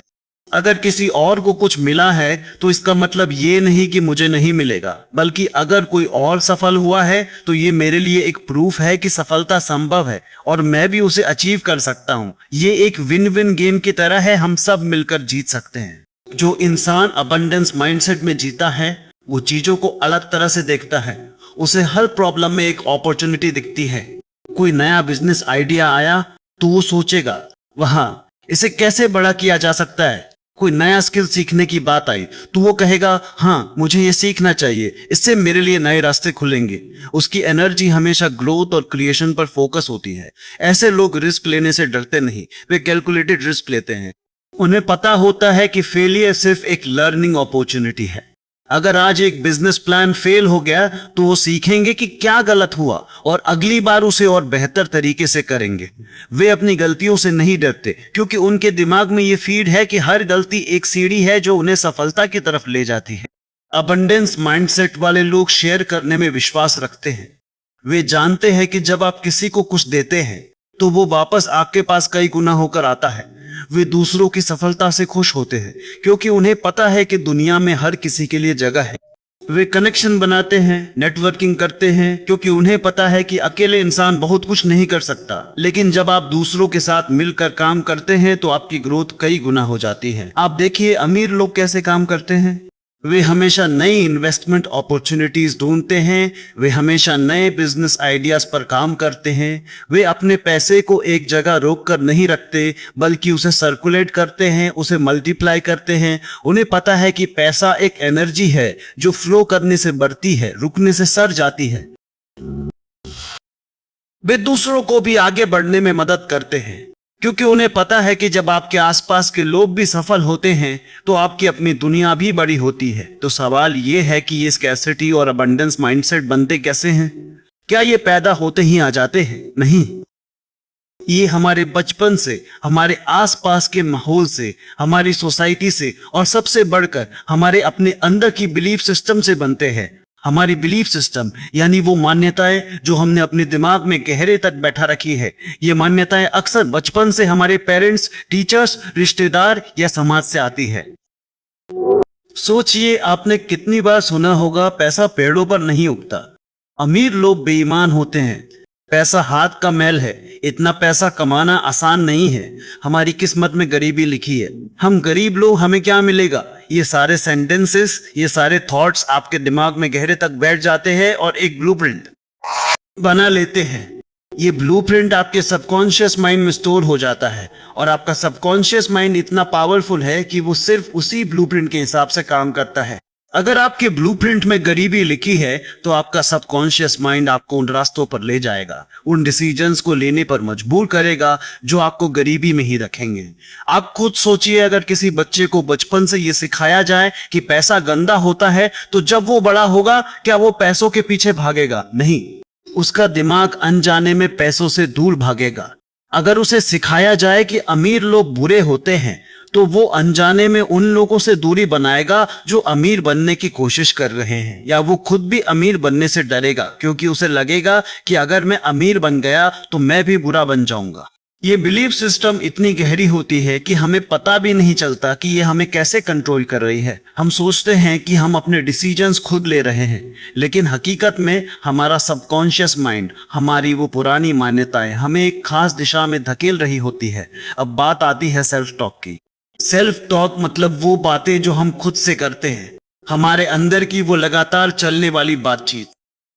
अगर किसी और को कुछ मिला है तो इसका मतलब ये नहीं कि मुझे नहीं मिलेगा, बल्कि अगर कोई और सफल हुआ है तो ये मेरे लिए एक प्रूफ है कि सफलता संभव है और मैं भी उसे अचीव कर सकता हूँ। ये एक विन विन गेम की तरह है, हम सब मिलकर जीत सकते हैं। जो इंसान अबंडेंस माइंडसेट में जीता है वो चीजों को अलग तरह से देखता है। उसे हर प्रॉब्लम में एक अपॉर्चुनिटी दिखती है। कोई नया बिजनेस आइडिया आया तो वो सोचेगा, वहां इसे कैसे बड़ा किया जा सकता है। कोई नया स्किल सीखने की बात आई तो वो कहेगा, हाँ, मुझे ये सीखना चाहिए, इससे मेरे लिए नए रास्ते खुलेंगे। उसकी एनर्जी हमेशा ग्रोथ और क्रिएशन पर फोकस होती है। ऐसे लोग रिस्क लेने से डरते नहीं, वे कैलकुलेटेड रिस्क लेते हैं। उन्हें पता होता है कि फेलियर सिर्फ एक लर्निंग अपॉर्चुनिटी है। अगर आज एक बिजनेस प्लान फेल हो गया तो वो सीखेंगे कि क्या गलत हुआ और अगली बार उसे और बेहतर तरीके से करेंगे। वे अपनी गलतियों से नहीं डरते क्योंकि उनके दिमाग में ये फीड है कि हर गलती एक सीढ़ी है जो उन्हें सफलता की तरफ ले जाती है। अबंडेंस माइंडसेट वाले लोग शेयर करने में विश्वास रखते हैं। वे जानते हैं कि जब आप किसी को कुछ देते हैं तो वो वापस आपके पास कई गुना होकर आता है। वे दूसरों की सफलता से खुश होते हैं क्योंकि उन्हें पता है कि दुनिया में हर किसी के लिए जगह है। वे कनेक्शन बनाते हैं, नेटवर्किंग करते हैं क्योंकि उन्हें पता है कि अकेले इंसान बहुत कुछ नहीं कर सकता, लेकिन जब आप दूसरों के साथ मिलकर काम करते हैं तो आपकी ग्रोथ कई गुना हो जाती है। आप देखिए अमीर लोग कैसे काम करते हैं। वे हमेशा नई इन्वेस्टमेंट अपॉर्चुनिटीज ढूंढते हैं, वे हमेशा नए बिजनेस आइडियाज पर काम करते हैं। वे अपने पैसे को एक जगह रोक कर नहीं रखते बल्कि उसे सर्कुलेट करते हैं, उसे मल्टीप्लाई करते हैं। उन्हें पता है कि पैसा एक एनर्जी है जो फ्लो करने से बढ़ती है, रुकने से सड़ जाती है। वे दूसरों को भी आगे बढ़ने में मदद करते हैं क्योंकि उन्हें पता है कि जब आपके आसपास के लोग भी सफल होते हैं तो आपकी अपनी दुनिया भी बड़ी होती है। तो सवाल ये है कि ये स्कैर्सिटी और अबंडेंस माइंडसेट बनते कैसे हैं? क्या ये पैदा होते ही आ जाते हैं? नहीं, ये हमारे बचपन से, हमारे आसपास के माहौल से, हमारी सोसाइटी से और सबसे बढ़कर हमारे अपने अंदर की बिलीफ सिस्टम से बनते हैं। हमारी बिलीफ सिस्टम यानी वो मान्यताएं जो हमने अपने दिमाग में गहरे तक बैठा रखी है। ये मान्यताएं अक्सर बचपन से हमारे पेरेंट्स, टीचर्स, रिश्तेदार या समाज से आती है। सोचिए आपने कितनी बार सुना होगा पैसा पेड़ों पर नहीं उगता। अमीर लोग बेईमान होते हैं, पैसा हाथ का मैल है, इतना पैसा कमाना आसान नहीं है, हमारी किस्मत में गरीबी लिखी है, हम गरीब लोग, हमें क्या मिलेगा। ये सारे सेंटेंसेस, ये सारे थॉट्स आपके दिमाग में गहरे तक बैठ जाते हैं और एक ब्लूप्रिंट बना लेते हैं। ये ब्लूप्रिंट आपके सबकॉन्शियस माइंड में स्टोर हो जाता है और आपका सबकॉन्शियस माइंड इतना पावरफुल है कि वो सिर्फ उसी ब्लूप्रिंट के हिसाब से काम करता है। अगर आपके ब्लूप्रिंट में गरीबी लिखी है तो आपका सबकॉन्शियस माइंड आपको उन रास्तों पर ले जाएगा, उन डिसीजंस को लेने पर मजबूर करेगा जो आपको गरीबी में ही रखेंगे। आप खुद सोचिए, अगर किसी बच्चे को बचपन से ये सिखाया जाए कि पैसा गंदा होता है तो जब वो बड़ा होगा क्या वो पैसों के पीछे भागेगा? नहीं, उसका दिमाग अनजाने में पैसों से दूर भागेगा। अगर उसे सिखाया जाए कि अमीर लोग बुरे होते हैं तो वो अनजाने में उन लोगों से दूरी बनाएगा जो अमीर बनने की कोशिश कर रहे हैं, या वो खुद भी अमीर बनने से डरेगा क्योंकि उसे लगेगा कि अगर मैं अमीर बन गया तो मैं भी बुरा बन जाऊंगा। ये बिलीफ सिस्टम इतनी गहरी होती है कि हमें पता भी नहीं चलता कि ये हमें कैसे कंट्रोल कर रही है। हम सोचते हैं कि हम अपने डिसीजंस खुद ले रहे हैं, लेकिन हकीकत में हमारा सबकॉन्शियस माइंड, हमारी वो पुरानी मान्यताएं हमें एक खास दिशा में धकेल रही होती है। अब बात आती है सेल्फ टॉक की। सेल्फ टॉक मतलब वो बातें जो हम खुद से करते हैं, हमारे अंदर की वो लगातार चलने वाली बातचीत।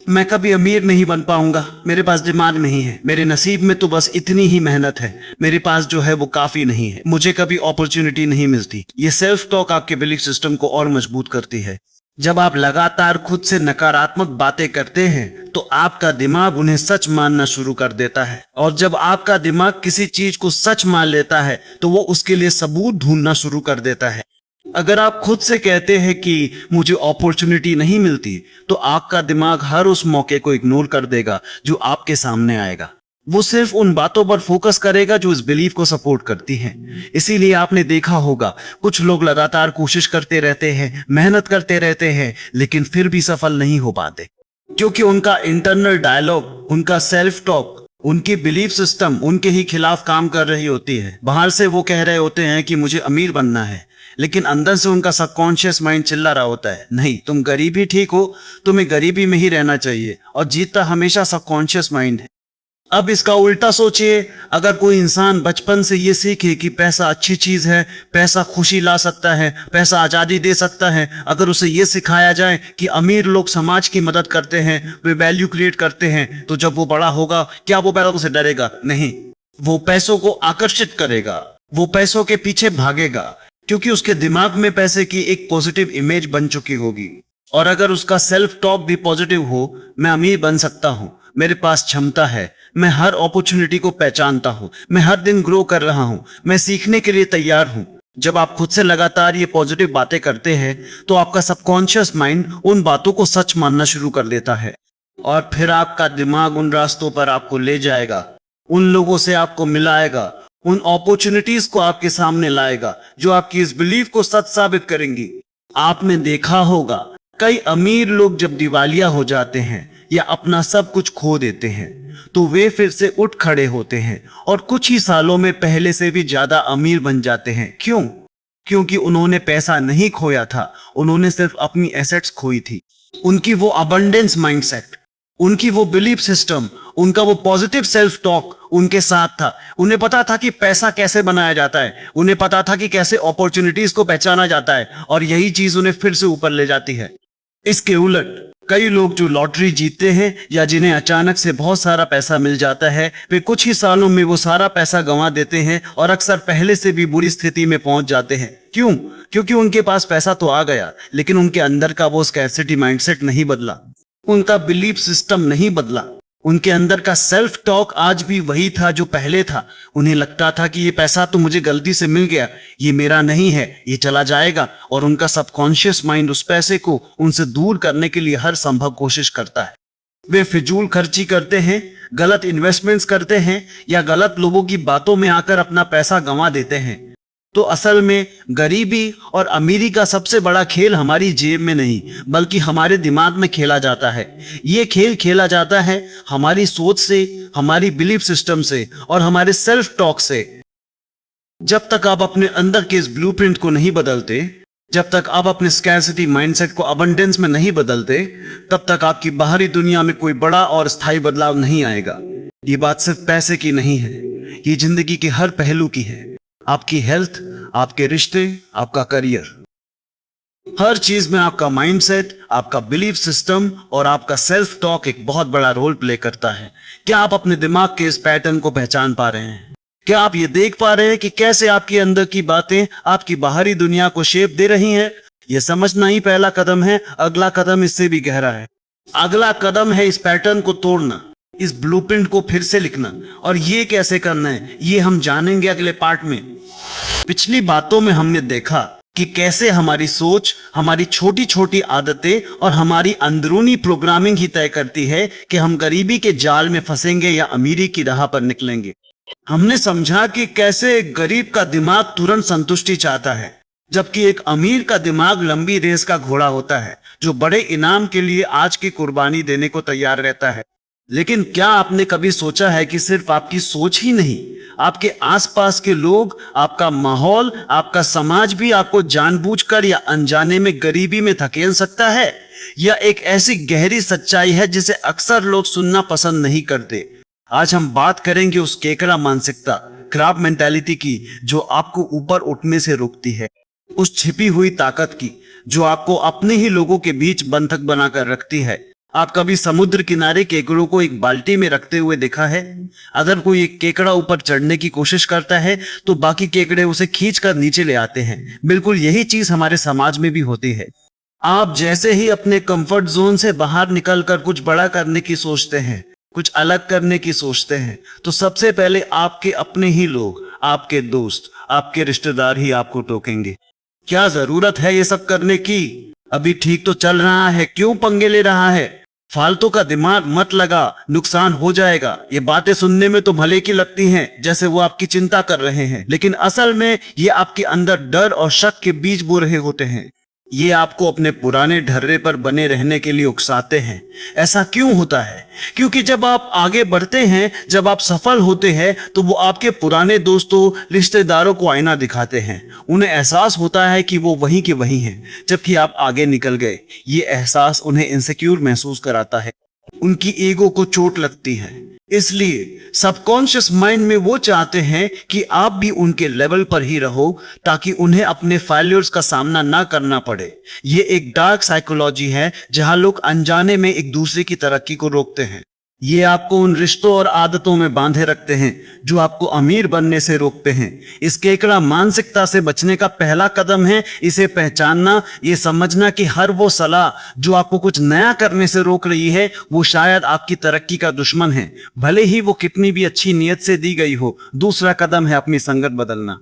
मैं कभी अमीर नहीं बन पाऊंगा, मेरे पास दिमाग नहीं है, मेरे नसीब में तो बस इतनी ही मेहनत है, मेरे पास जो है वो काफी नहीं है, मुझे कभी अपॉर्चुनिटी नहीं मिलती। ये सेल्फ टॉक आपके बिलीफ सिस्टम को और मजबूत करती है। जब आप लगातार खुद से नकारात्मक बातें करते हैं तो आपका दिमाग उन्हें सच मानना शुरू कर देता है, और जब आपका दिमाग किसी चीज को सच मान लेता है तो वो उसके लिए सबूत ढूंढना शुरू कर देता है। अगर आप खुद से कहते हैं कि मुझे अपॉर्चुनिटी नहीं मिलती तो आपका दिमाग हर उस मौके को इग्नोर कर देगा जो आपके सामने आएगा। वो सिर्फ उन बातों पर फोकस करेगा जो इस बिलीफ को सपोर्ट करती हैं। इसीलिए आपने देखा होगा कुछ लोग लगातार कोशिश करते रहते हैं, मेहनत करते रहते हैं, लेकिन फिर भी सफल नहीं हो पाते क्योंकि उनका इंटरनल डायलॉग, उनका सेल्फ टॉक, उनकी बिलीफ सिस्टम उनके ही खिलाफ काम कर रही होती है। बाहर से वो कह रहे होते हैं कि मुझे अमीर बनना है, लेकिन अंदर से उनका सबकॉन्शियस माइंड चिल्ला रहा होता है, नहीं, तुम गरीबी ठीक हो, तुम्हें गरीबी में ही रहना चाहिए। और जीतता हमेशा सबकॉन्शियस माइंड है। अब इसका उल्टा सोचिए, अगर कोई इंसान बचपन से ये सीखे कि पैसा अच्छी चीज है, पैसा खुशी ला सकता है, पैसा आजादी दे सकता है, अगर उसे ये सिखाया जाए कि अमीर लोग समाज की मदद करते हैं, वे वैल्यू क्रिएट करते हैं, तो जब वो बड़ा होगा क्या वो पैसों से डरेगा? नहीं, वो पैसों को आकर्षित करेगा, वो पैसों के पीछे भागेगा क्योंकि उसके दिमाग में पैसे की एक पॉजिटिव इमेज बन चुकी होगी। और अगर उसका सेल्फ टॉक भी पॉजिटिव हो, मैं अमीर बन सकता हूं, मेरे पास क्षमता है, मैं हर अपॉर्चुनिटी को पहचानता हूं, मैं हर दिन ग्रो कर रहा हूं, मैं सीखने के लिए तैयार हूं, जब आप खुद से लगातार ये पॉजिटिव बातें करते हैं तो आपका सबकॉन्शियस माइंड उन बातों को सच मानना शुरू कर देता है और फिर आपका दिमाग उन रास्तों पर आपको ले जाएगा, उन लोगों से आपको मिलाएगा, उन अपॉर्चुनिटीज को आपके सामने लाएगा जो आपकी इस बिलीफ को सच साबित करेंगी। आपने देखा होगा कई अमीर लोग जब दिवालिया हो जाते हैं या अपना सब कुछ खो देते हैं तो वे फिर से उठ खड़े होते हैं और कुछ ही सालों में पहले से भी ज्यादा अमीर बन जाते हैं। क्यों? क्योंकि उन्होंने पैसा नहीं खोया था, उन्होंने सिर्फ अपनी एसेट्स खोई थी। उनकी वो अबंडेंस माइंडसेट, उनकी वो बिलीफ सिस्टम, उनका वो पॉजिटिव सेल्फ टॉक उनके साथ था। उन्हें पता था कि पैसा कैसे बनाया जाता है, उन्हें पता था कि कैसे अपॉर्चुनिटीज को पहचाना जाता है और यही चीज उन्हें फिर से ऊपर ले जाती है। इसके उलट कई लोग जो लॉटरी जीतते हैं या जिन्हें अचानक से बहुत सारा पैसा मिल जाता है, वे कुछ ही सालों में वो सारा पैसा गंवा देते हैं और अक्सर पहले से भी बुरी स्थिति में पहुंच जाते हैं। क्यों? क्योंकि उनके पास पैसा तो आ गया लेकिन उनके अंदर का वो स्कैर्सिटी माइंडसेट नहीं बदला, उनका बिलीफ सिस्टम नहीं बदला, उनके अंदर का सेल्फ टॉक आज भी वही था जो पहले था। उन्हें लगता था कि ये पैसा तो मुझे गलती से मिल गया, ये मेरा नहीं है, ये चला जाएगा, और उनका सबकॉन्शियस माइंड उस पैसे को उनसे दूर करने के लिए हर संभव कोशिश करता है। वे फिजूल खर्ची करते हैं, गलत इन्वेस्टमेंट्स करते हैं या गलत लोगों की बातों में आकर अपना पैसा गंवा देते हैं। तो असल में गरीबी और अमीरी का सबसे बड़ा खेल हमारी जेब में नहीं बल्कि हमारे दिमाग में खेला जाता है। ये खेल खेला जाता है हमारी सोच से, हमारी बिलीफ सिस्टम से और हमारे सेल्फ टॉक से। जब तक आप अपने अंदर के इस ब्लूप्रिंट को नहीं बदलते, जब तक आप अपने स्कैर्सिटी माइंडसेट को अबंडेंस में नहीं बदलते, तब तक आपकी बाहरी दुनिया में कोई बड़ा और स्थायी बदलाव नहीं आएगा। ये बात सिर्फ पैसे की नहीं है, ये जिंदगी के हर पहलू की है। आपकी हेल्थ, आपके रिश्ते, आपका करियर, हर चीज में आपका माइंडसेट, आपका बिलीफ सिस्टम और आपका सेल्फ टॉक एक बहुत बड़ा रोल प्ले करता है। क्या आप अपने दिमाग के इस पैटर्न को पहचान पा रहे हैं? क्या आप ये देख पा रहे हैं कि कैसे आपके अंदर की बातें आपकी बाहरी दुनिया को शेप दे रही हैं? यह समझना ही पहला कदम है। अगला कदम इससे भी गहरा है। अगला कदम है इस पैटर्न को तोड़ना, इस ब्लूप्रिंट को फिर से लिखना। और ये कैसे करना है, ये हम जानेंगे अगले पार्ट में। पिछली बातों में हमने देखा कि कैसे हमारी सोच, हमारी छोटी छोटी आदतें और हमारी अंदरूनी प्रोग्रामिंग ही तय करती है कि हम गरीबी के जाल में फंसेंगे या अमीरी की राह पर निकलेंगे। हमने समझा कि कैसे एक गरीब का दिमाग तुरंत संतुष्टि चाहता है, जबकि एक अमीर का दिमाग लंबी रेस का घोड़ा होता है जो बड़े इनाम के लिए आज की कुर्बानी देने को तैयार रहता है। लेकिन क्या आपने कभी सोचा है कि सिर्फ आपकी सोच ही नहीं, आपके आसपास के लोग, आपका माहौल, आपका समाज भी आपको जानबूझकर या अनजाने में गरीबी में धकेल सकता है? यह एक ऐसी गहरी सच्चाई है जिसे अक्सर लोग सुनना पसंद नहीं करते। आज हम बात करेंगे उस केकड़ा मानसिकता, क्रैब मेंटालिटी की, जो आपको ऊपर उठने से रोकती है, उस छिपी हुई ताकत की जो आपको अपने ही लोगों के बीच बंधक बनाकर रखती है। आप कभी समुद्र किनारे केकड़ों को एक बाल्टी में रखते हुए देखा है? अगर कोई एक केकड़ा ऊपर चढ़ने की कोशिश करता है तो बाकी केकड़े उसे खींचकर नीचे ले आते हैं। बिल्कुल यही चीज हमारे समाज में भी होती है। आप जैसे ही अपने कंफर्ट जोन से बाहर निकलकर कुछ बड़ा करने की सोचते हैं, कुछ अलग करने की सोचते हैं, तो सबसे पहले आपके अपने ही लोग, आपके दोस्त, आपके रिश्तेदार ही आपको टोकेंगे। क्या जरूरत है ये सब करने की? अभी ठीक तो चल रहा है, क्यों पंगे ले रहा है? फालतू का दिमाग मत लगा, नुकसान हो जाएगा। ये बातें सुनने में तो भले की लगती हैं, जैसे वो आपकी चिंता कर रहे हैं, लेकिन असल में ये आपके अंदर डर और शक के बीज बो रहे होते हैं। ये आपको अपने पुराने ढर्रे पर बने रहने के लिए उकसाते हैं। ऐसा क्यों होता है? क्योंकि जब आप आगे बढ़ते हैं, जब आप सफल होते हैं, तो वो आपके पुराने दोस्तों, रिश्तेदारों को आईना दिखाते हैं। उन्हें एहसास होता है कि वो वहीं के वहीं हैं, जबकि आप आगे निकल गए। ये एहसास उन्हें इनसिक्योर महसूस कराता है, उनकी ईगो को चोट लगती है। इसलिए सबकॉन्शियस माइंड में वो चाहते हैं कि आप भी उनके लेवल पर ही रहो ताकि उन्हें अपने फेल्योर्स का सामना ना करना पड़े। ये एक डार्क साइकोलॉजी है जहां लोग अनजाने में एक दूसरे की तरक्की को रोकते हैं। ये आपको उन रिश्तों और आदतों में बांधे रखते हैं जो आपको अमीर बनने से रोकते हैं। इस केकड़ा मानसिकता से बचने का पहला कदम है इसे पहचानना, ये समझना कि हर वो सलाह जो आपको कुछ नया करने से रोक रही है, वो शायद आपकी तरक्की का दुश्मन है, भले ही वो कितनी भी अच्छी नीयत से दी गई हो। दूसरा कदम है अपनी संगत बदलना।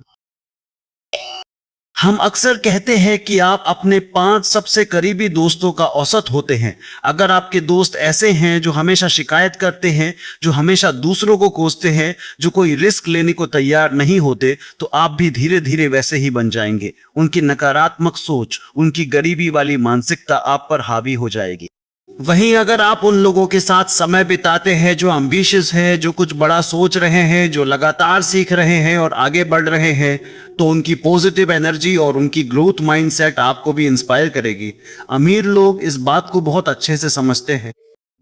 हम अक्सर कहते हैं कि आप अपने 5 सबसे करीबी दोस्तों का औसत होते हैं। अगर आपके दोस्त ऐसे हैं जो हमेशा शिकायत करते हैं, जो हमेशा दूसरों को कोसते हैं, जो कोई रिस्क लेने को तैयार नहीं होते, तो आप भी धीरे धीरे वैसे ही बन जाएंगे। उनकी नकारात्मक सोच, उनकी गरीबी वाली मानसिकता आप पर हावी हो जाएगी। वहीं अगर आप उन लोगों के साथ समय बिताते हैं जो एम्बिशियस है, जो कुछ बड़ा सोच रहे हैं, जो लगातार सीख रहे हैं और आगे बढ़ रहे हैं, तो उनकी पॉजिटिव एनर्जी और उनकी ग्रोथ माइंडसेट आपको भी इंस्पायर करेगी। अमीर लोग इस बात को बहुत अच्छे से समझते हैं।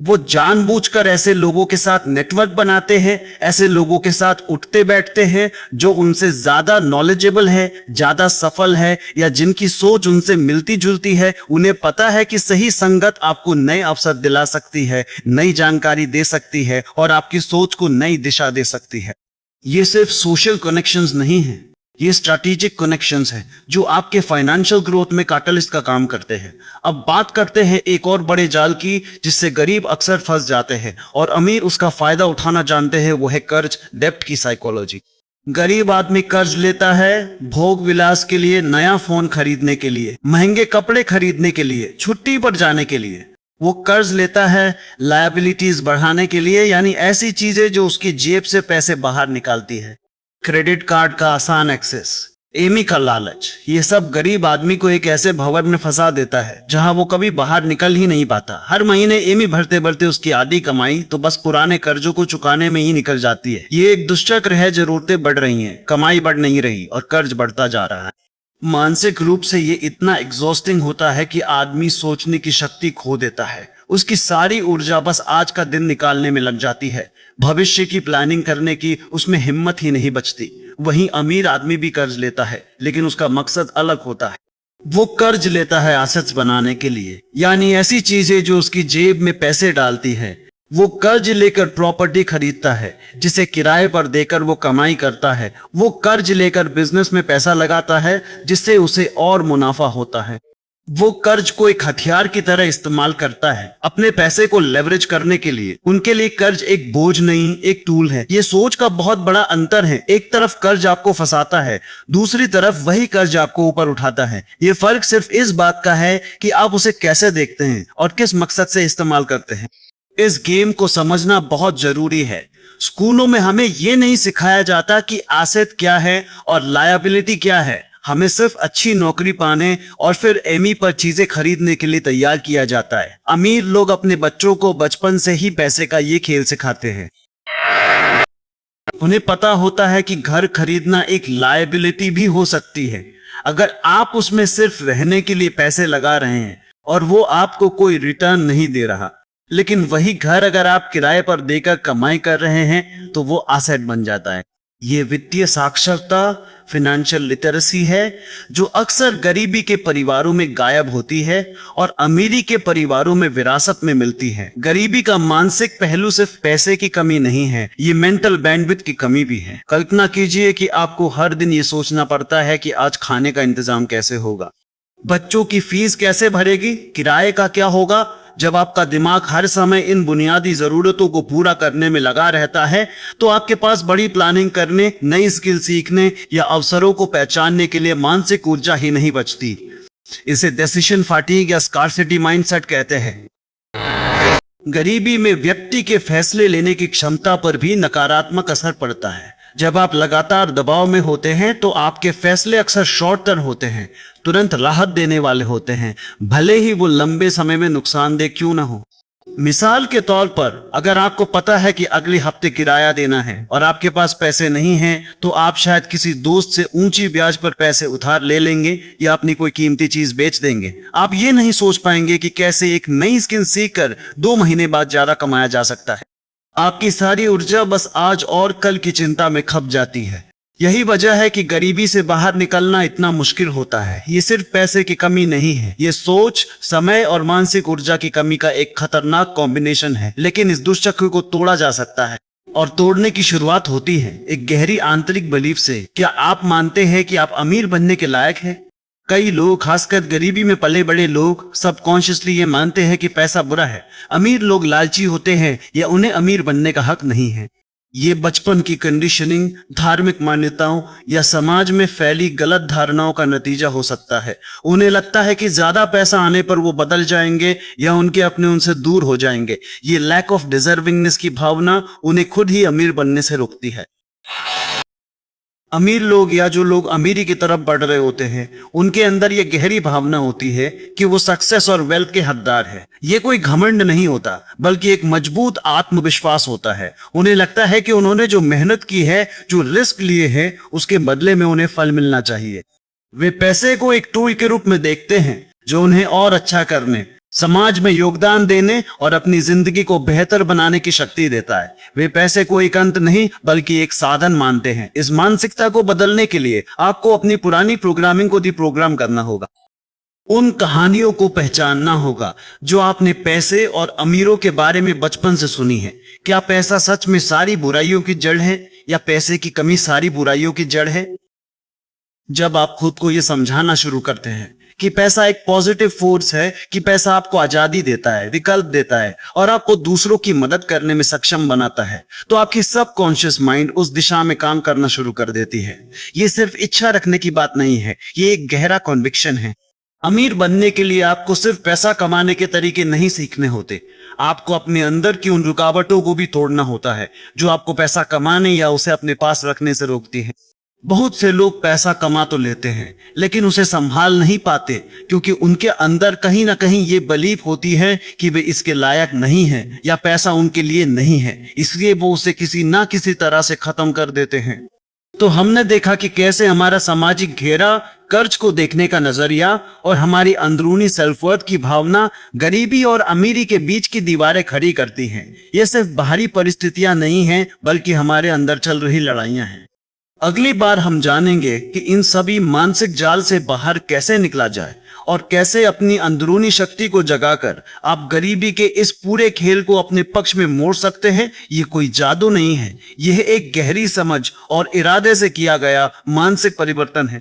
वो जानबूझकर ऐसे लोगों के साथ नेटवर्क बनाते हैं, ऐसे लोगों के साथ उठते बैठते हैं जो उनसे ज्यादा नॉलेजेबल है, ज्यादा सफल है, या जिनकी सोच उनसे मिलती जुलती है। उन्हें पता है कि सही संगत आपको नए अवसर दिला सकती है, नई जानकारी दे सकती है और आपकी सोच को नई दिशा दे सकती है। ये सिर्फ सोशल कनेक्शंस नहीं है, ये स्ट्रैटेजिक कनेक्शंस हैं जो आपके फाइनेंशियल ग्रोथ में कैटलिस्ट का काम करते हैं। अब बात करते हैं एक और बड़े जाल की जिससे गरीब अक्सर फंस जाते हैं और अमीर उसका फायदा उठाना जानते हैं, वो है कर्ज, डेब्ट की साइकोलॉजी। गरीब आदमी कर्ज लेता है भोग विलास के लिए, नया फोन खरीदने के लिए, महंगे कपड़े खरीदने के लिए, छुट्टी पर जाने के लिए। वो कर्ज लेता है लायबिलिटीज बढ़ाने के लिए, यानी ऐसी चीजें जो उसकी जेब से पैसे बाहर निकालती है। क्रेडिट कार्ड का आसान एक्सेस, एमी का लालच, ये सब गरीब आदमी को एक ऐसे भंवर में फंसा देता है जहां वो कभी बाहर निकल ही नहीं पाता। हर महीने एमी भरते भरते उसकी आधी कमाई तो बस पुराने कर्जों को चुकाने में ही निकल जाती है। ये एक दुष्चक्र है, जरूरतें बढ़ रही हैं, कमाई बढ़ नहीं रही और कर्ज बढ़ता जा रहा है। मानसिक रूप से ये इतना एग्जॉस्टिंग होता है कि आदमी सोचने की शक्ति खो देता है। उसकी सारी ऊर्जा बस आज का दिन निकालने में लग जाती है, भविष्य की प्लानिंग करने की उसमें हिम्मत ही नहीं बचती। वहीं अमीर आदमी भी कर्ज लेता है, लेकिन उसका मकसद अलग होता है। वो कर्ज लेता है एसेट्स बनाने के लिए, यानी ऐसी चीजें जो उसकी जेब में पैसे डालती है। वो कर्ज लेकर प्रॉपर्टी खरीदता है जिसे किराए पर देकर वो कमाई करता है। वो कर्ज लेकर बिजनेस में पैसा लगाता है जिससे उसे और मुनाफा होता है। वो कर्ज को एक हथियार की तरह इस्तेमाल करता है अपने पैसे को लेवरेज करने के लिए। उनके लिए कर्ज एक बोझ नहीं, एक टूल है। ये सोच का बहुत बड़ा अंतर है। एक तरफ कर्ज आपको फंसाता है, दूसरी तरफ वही कर्ज आपको ऊपर उठाता है। ये फर्क सिर्फ इस बात का है कि आप उसे कैसे देखते हैं और किस मकसद से इस्तेमाल करते हैं। इस गेम को समझना बहुत जरूरी है। स्कूलों में हमें यह नहीं सिखाया जाता कि एसेट क्या है और लायबिलिटी क्या है। हमें सिर्फ अच्छी नौकरी पाने और फिर एमी पर चीजें खरीदने के लिए तैयार किया जाता है। अमीर लोग अपने बच्चों को बचपन से ही पैसे का ये खेल सिखाते हैं। उन्हें पता होता है कि घर खरीदना एक लायबिलिटी भी हो सकती है। अगर आप उसमें सिर्फ रहने के लिए पैसे लगा रहे हैं और वो आपको कोई रिटर्न नहीं दे रहा, लेकिन वही घर अगर आप किराए पर देकर कमाई कर रहे हैं तो वो एसेट बन जाता है। ये वित्तीय साक्षरता, फाइनेंशियल लिटरेसी है जो अक्सर गरीबी के परिवारों में गायब होती है और अमीरी के परिवारों में विरासत में मिलती है। गरीबी का मानसिक पहलू सिर्फ पैसे की कमी नहीं है, ये मेंटल बैंडविड्थ की कमी भी है। कल्पना कीजिए कि आपको हर दिन ये सोचना पड़ता है कि आज खाने का इंतजाम कैसे होगा, बच्चों की फीस कैसे भरेगी, किराए का क्या होगा। जब आपका दिमाग हर समय इन बुनियादी जरूरतों को पूरा करने में लगा रहता है तो आपके पास बड़ी प्लानिंग करने, नई स्किल सीखने या अवसरों को पहचानने के लिए मानसिक ऊर्जा ही नहीं बचती। इसे डिसीजन फैटिग या स्कार्सिटी माइंडसेट कहते हैं। गरीबी में व्यक्ति के फैसले लेने की क्षमता पर भी नकारात्मक असर पड़ता है। जब आप लगातार दबाव में होते हैं तो आपके फैसले अक्सर शॉर्ट टर्म होते हैं, तुरंत राहत देने वाले होते हैं, भले ही वो लंबे समय में नुकसानदेह क्यों ना हो। मिसाल के तौर पर, अगर आपको पता है कि अगले हफ्ते किराया देना है और आपके पास पैसे नहीं हैं, तो आप शायद किसी दोस्त से ऊंची ब्याज पर पैसे उधार ले लेंगे या अपनी कोई कीमती चीज बेच देंगे। आप ये नहीं सोच पाएंगे कि कैसे एक नई स्किल सीखकर 2 महीने बाद ज्यादा कमाया जा सकता है। आपकी सारी ऊर्जा बस आज और कल की चिंता में खप जाती है। यही वजह है कि गरीबी से बाहर निकलना इतना मुश्किल होता है। ये सिर्फ पैसे की कमी नहीं है, ये सोच, समय और मानसिक ऊर्जा की कमी का एक खतरनाक कॉम्बिनेशन है। लेकिन इस दुष्चक्र को तोड़ा जा सकता है और तोड़ने की शुरुआत होती है एक गहरी आंतरिक बिलीफ से। क्या आप मानते हैं कि आप अमीर बनने के लायक हैं? कई लोग, खासकर गरीबी में पले बड़े लोग, सबकॉन्शियसली ये मानते हैं कि पैसा बुरा है। अमीर लोग लालची होते हैं या उन्हें अमीर बनने का हक नहीं है। ये बचपन की कंडीशनिंग, धार्मिक मान्यताओं या समाज में फैली गलत धारणाओं का नतीजा हो सकता है। उन्हें लगता है कि ज्यादा पैसा आने पर वो बदल जाएंगे या उनके अपने उनसे दूर हो जाएंगे। ये लैक ऑफ डिजर्विंगनेस की भावना उन्हें खुद ही अमीर बनने से रोकती है। अमीर लोग या जो लोग अमीरी की तरफ बढ़ रहे होते हैं, उनके अंदर ये गहरी भावना होती है कि वो सक्सेस और वेल्थ के हकदार है। ये कोई घमंड नहीं होता, बल्कि एक मजबूत आत्मविश्वास होता है। उन्हें लगता है कि उन्होंने जो मेहनत की है, जो रिस्क लिए हैं, उसके बदले में उन्हें फल मिलना चाहिए। वे पैसे को एक टूल के रूप में देखते हैं जो उन्हें और अच्छा करने, समाज में योगदान देने और अपनी जिंदगी को बेहतर बनाने की शक्ति देता है। वे पैसे को एक अंत नहीं बल्कि एक साधन मानते हैं। इस मानसिकता को बदलने के लिए आपको अपनी पुरानी प्रोग्रामिंग को डिप्रोग्राम करना होगा। उन कहानियों को पहचानना होगा जो आपने पैसे और अमीरों के बारे में बचपन से सुनी है। क्या पैसा सच में सारी बुराइयों की जड़ है या पैसे की कमी सारी बुराइयों की जड़ है? जब आप खुद को यह समझाना शुरू करते हैं कि पैसा एक पॉजिटिव फोर्स है, कि पैसा आपको आजादी देता है, विकल्प देता है और आपको दूसरों की मदद करने में सक्षम बनाता है, तो आपकी सबकॉन्शियस माइंड उस दिशा में काम करना शुरू कर देती है। ये सिर्फ इच्छा रखने की बात नहीं है, ये एक गहरा कॉन्विक्शन है। अमीर बनने के लिए आपको सिर्फ पैसा कमाने के तरीके नहीं सीखने होते, आपको अपने अंदर की उन रुकावटों को भी तोड़ना होता है जो आपको पैसा कमाने या उसे अपने पास रखने से रोकती है। बहुत से लोग पैसा कमा तो लेते हैं लेकिन उसे संभाल नहीं पाते, क्योंकि उनके अंदर कहीं ना कहीं ये बिलीफ होती है कि वे इसके लायक नहीं हैं या पैसा उनके लिए नहीं है, इसलिए वो उसे किसी ना किसी तरह से खत्म कर देते हैं। तो हमने देखा कि कैसे हमारा सामाजिक घेरा, कर्ज को देखने का नजरिया और हमारी अंदरूनी सेल्फ वर्थ की भावना गरीबी और अमीरी के बीच की दीवारें खड़ी करती हैं। ये सिर्फ बाहरी परिस्थितियां नहीं हैं, बल्कि हमारे अंदर चल रही लड़ाइयां हैं। अगली बार हम जानेंगे कि इन सभी मानसिक जाल से बाहर कैसे निकला जाए और कैसे अपनी अंदरूनी शक्ति को जगाकर आप गरीबी के इस पूरे खेल को अपने पक्ष में मोड़ सकते हैं। ये कोई जादू नहीं है, यह एक गहरी समझ और इरादे से किया गया मानसिक परिवर्तन है।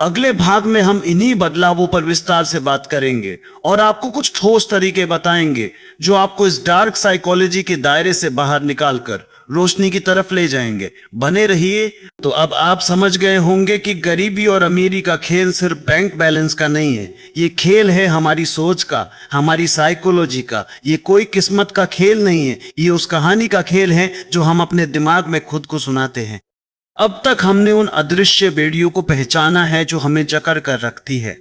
अगले भाग में हम इन्हीं बदलावों पर विस्तार से बात करेंगे और आपको कुछ ठोस तरीके बताएंगे जो आपको इस डार्क साइकोलॉजी के दायरे से बाहर निकालकर रोशनी की तरफ ले जाएंगे। बने रहिए। तो अब आप समझ गए होंगे कि गरीबी और अमीरी का खेल सिर्फ बैंक बैलेंस का नहीं है, ये खेल है हमारी सोच का, हमारी साइकोलॉजी का। ये कोई किस्मत का खेल नहीं है, ये उस कहानी का खेल है जो हम अपने दिमाग में खुद को सुनाते हैं। अब तक हमने उन अदृश्य बेड़ियों को पहचाना है जो हमें जकड़ कर रखती है,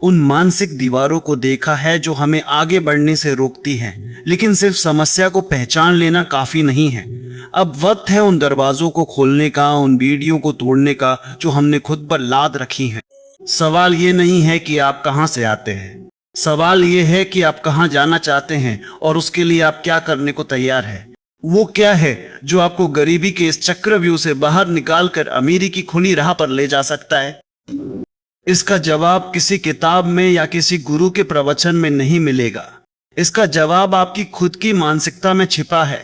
उन मानसिक दीवारों को देखा है जो हमें आगे बढ़ने से रोकती हैं। लेकिन सिर्फ समस्या को पहचान लेना काफी नहीं है, अब वक्त है उन दरवाजों को खोलने का, उन बेड़ियों को तोड़ने का जो हमने खुद पर लाद रखी हैं। सवाल ये नहीं है कि आप कहां से आते हैं, सवाल ये है कि आप कहां जाना चाहते हैं और उसके लिए आप क्या करने को तैयार है। वो क्या है जो आपको गरीबी के इस चक्रव्यूह से बाहर निकालकर अमीरी की खुली राह पर ले जा सकता है? इसका जवाब किसी किताब में या किसी गुरु के प्रवचन में नहीं मिलेगा। इसका जवाब आपकी खुद की मानसिकता में छिपा है।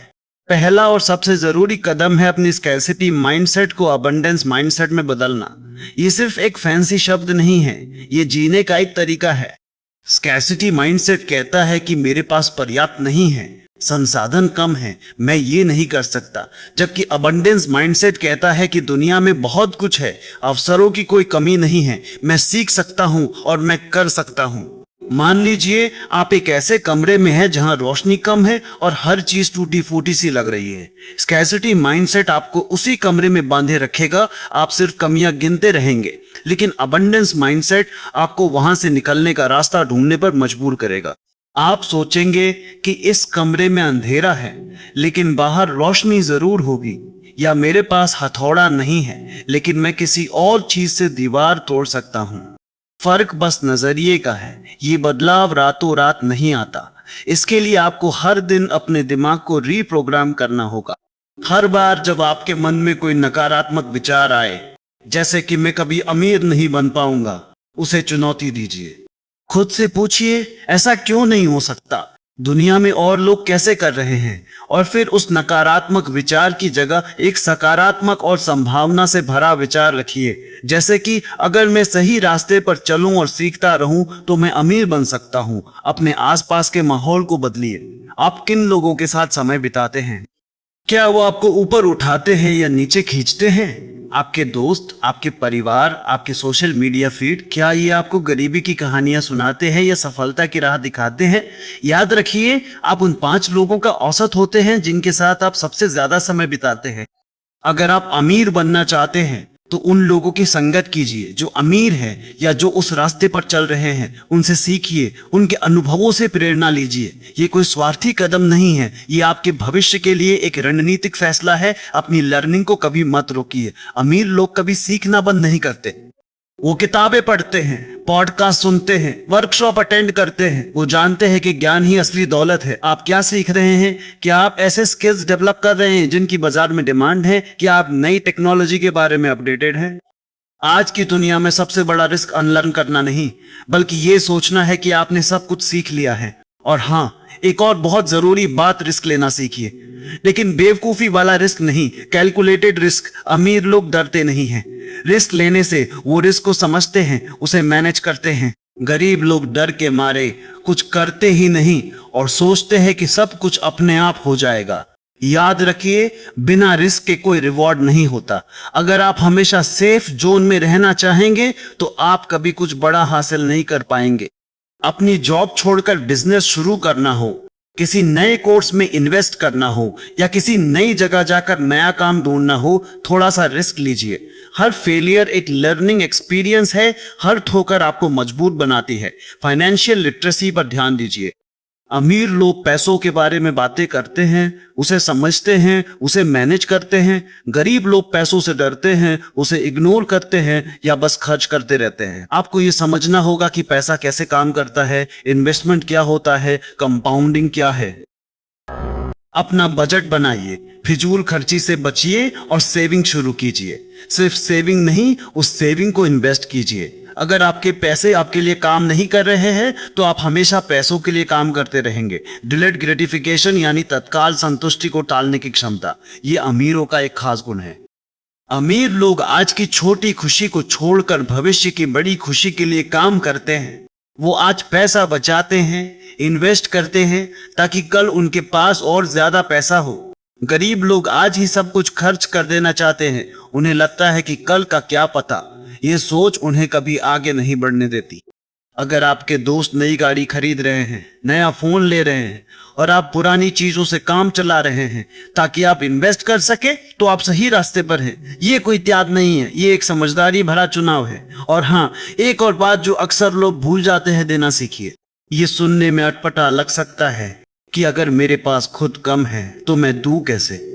पहला और सबसे जरूरी कदम है अपनी स्कैर्सिटी माइंडसेट को अबंडेंस माइंडसेट में बदलना। ये सिर्फ एक फैंसी शब्द नहीं है, ये जीने का एक तरीका है। स्कैर्सिटी माइंडसेट कहता है कि मेरे पास पर्याप्त नहीं है, संसाधन कम है, मैं ये नहीं कर सकता। जबकि अबंडेंस माइंडसेट कहता है कि दुनिया में बहुत कुछ है, अवसरों की कोई कमी नहीं है, मैं सीख सकता हूं और मैं कर सकता हूं। मान लीजिए आप एक ऐसे कमरे में हैं जहां रोशनी कम है और हर चीज टूटी फूटी सी लग रही है। स्कैर्सिटी माइंडसेट आपको उसी कमरे में बांधे रखेगा, आप सिर्फ कमियां गिनते रहेंगे। लेकिन अबंडेंस माइंडसेट आपको वहां से निकलने का रास्ता ढूंढने पर मजबूर करेगा। आप सोचेंगे कि इस कमरे में अंधेरा है लेकिन बाहर रोशनी जरूर होगी, या मेरे पास हथौड़ा नहीं है लेकिन मैं किसी और चीज से दीवार तोड़ सकता हूं। फर्क बस नजरिए का है। ये बदलाव रातों रात नहीं आता। इसके लिए आपको हर दिन अपने दिमाग को रीप्रोग्राम करना होगा। हर बार जब आपके मन में कोई नकारात्मक विचार आए, जैसे कि मैं कभी अमीर नहीं बन पाऊंगा, उसे चुनौती दीजिए। खुद से पूछिए, ऐसा क्यों नहीं हो सकता? दुनिया में और लोग कैसे कर रहे हैं? और फिर उस नकारात्मक विचार की जगह एक सकारात्मक और संभावना से भरा विचार रखिए, जैसे कि अगर मैं सही रास्ते पर चलूं और सीखता रहूं तो मैं अमीर बन सकता हूं। अपने आसपास के माहौल को बदलिए। आप किन लोगों के साथ समय बिताते हैं? क्या वो आपको ऊपर उठाते हैं या नीचे खींचते हैं? आपके दोस्त, आपके परिवार, आपके सोशल मीडिया फीड, क्या ये आपको गरीबी की कहानियां सुनाते हैं या सफलता की राह दिखाते हैं? याद रखिए, आप उन 5 लोगों का औसत होते हैं जिनके साथ आप सबसे ज्यादा समय बिताते हैं। अगर आप अमीर बनना चाहते हैं तो उन लोगों की संगत कीजिए जो अमीर हैं या जो उस रास्ते पर चल रहे हैं। उनसे सीखिए, उनके अनुभवों से प्रेरणा लीजिए। ये कोई स्वार्थी कदम नहीं है, ये आपके भविष्य के लिए एक रणनीतिक फैसला है। अपनी लर्निंग को कभी मत रोकिए। अमीर लोग कभी सीखना बंद नहीं करते। वो किताबें पढ़ते हैं, पॉडकास्ट सुनते हैं, वर्कशॉप अटेंड करते हैं। वो जानते हैं कि ज्ञान ही असली दौलत है। आप क्या सीख रहे हैं? क्या आप ऐसे स्किल्स डेवलप कर रहे हैं जिनकी बाजार में डिमांड है? क्या आप नई टेक्नोलॉजी के बारे में अपडेटेड हैं? आज की दुनिया में सबसे बड़ा रिस्क अनलर्न करना नहीं, बल्कि ये सोचना है कि आपने सब कुछ सीख लिया है। और हाँ, एक और बहुत जरूरी बात, रिस्क लेना सीखिए, लेकिन बेवकूफी वाला रिस्क नहीं, कैलकुलेटेड रिस्क। अमीर लोग डरते नहीं हैं। रिस्क लेने से वो रिस्क को समझते हैं, उसे मैनेज करते हैं। गरीब लोग डर के मारे कुछ करते ही नहीं और सोचते हैं कि सब कुछ अपने आप हो जाएगा। याद रखिए, बिना रिस्क के कोई रिवॉर्ड नहीं होता। अगर आप हमेशा सेफ जोन में रहना चाहेंगे तो आप कभी कुछ बड़ा हासिल नहीं कर पाएंगे। अपनी जॉब छोड़कर बिजनेस शुरू करना हो, किसी नए कोर्स में इन्वेस्ट करना हो या किसी नई जगह जाकर नया काम ढूंढना हो, थोड़ा सा रिस्क लीजिए। हर फेलियर एक लर्निंग एक्सपीरियंस है, हर ठोकर आपको मजबूत बनाती है। फाइनेंशियल लिटरेसी पर ध्यान दीजिए। अमीर लोग पैसों के बारे में बातें करते हैं, उसे समझते हैं, उसे मैनेज करते हैं। गरीब लोग पैसों से डरते हैं, उसे इग्नोर करते हैं या बस खर्च करते रहते हैं। आपको ये समझना होगा कि पैसा कैसे काम करता है, इन्वेस्टमेंट क्या होता है, कंपाउंडिंग क्या है। अपना बजट बनाइए, फिजूल खर्ची से बचिए और सेविंग शुरू कीजिए। सिर्फ सेविंग नहीं, उस सेविंग को इन्वेस्ट कीजिए। अगर आपके पैसे आपके लिए काम नहीं कर रहे हैं तो आप हमेशा पैसों के लिए काम करते रहेंगे। डिलेड ग्रेटिफिकेशन यानी तत्काल संतुष्टि को टालने की क्षमता, ये अमीरों का एक खास गुण है। अमीर लोग आज की छोटी खुशी को छोड़कर भविष्य की बड़ी खुशी के लिए काम करते हैं। वो आज पैसा बचाते हैं, इन्वेस्ट करते हैं ताकि कल उनके पास और ज्यादा पैसा हो। गरीब लोग आज ही सब कुछ खर्च कर देना चाहते हैं। उन्हें लगता है कि कल का क्या पता। ये सोच उन्हें कभी आगे नहीं बढ़ने देती। अगर आपके दोस्त नई गाड़ी खरीद रहे हैं, नया फोन ले रहे हैं और आप पुरानी चीजों से काम चला रहे हैं ताकि आप इन्वेस्ट कर सके, तो आप सही रास्ते पर हैं। ये कोई त्याग नहीं है, ये एक समझदारी भरा चुनाव है। और हाँ, एक और बात जो अक्सर लोग भूल जाते हैं, देना सीखिए। ये सुनने में अटपटा लग सकता है कि अगर मेरे पास खुद कम है तो मैं दूं कैसे,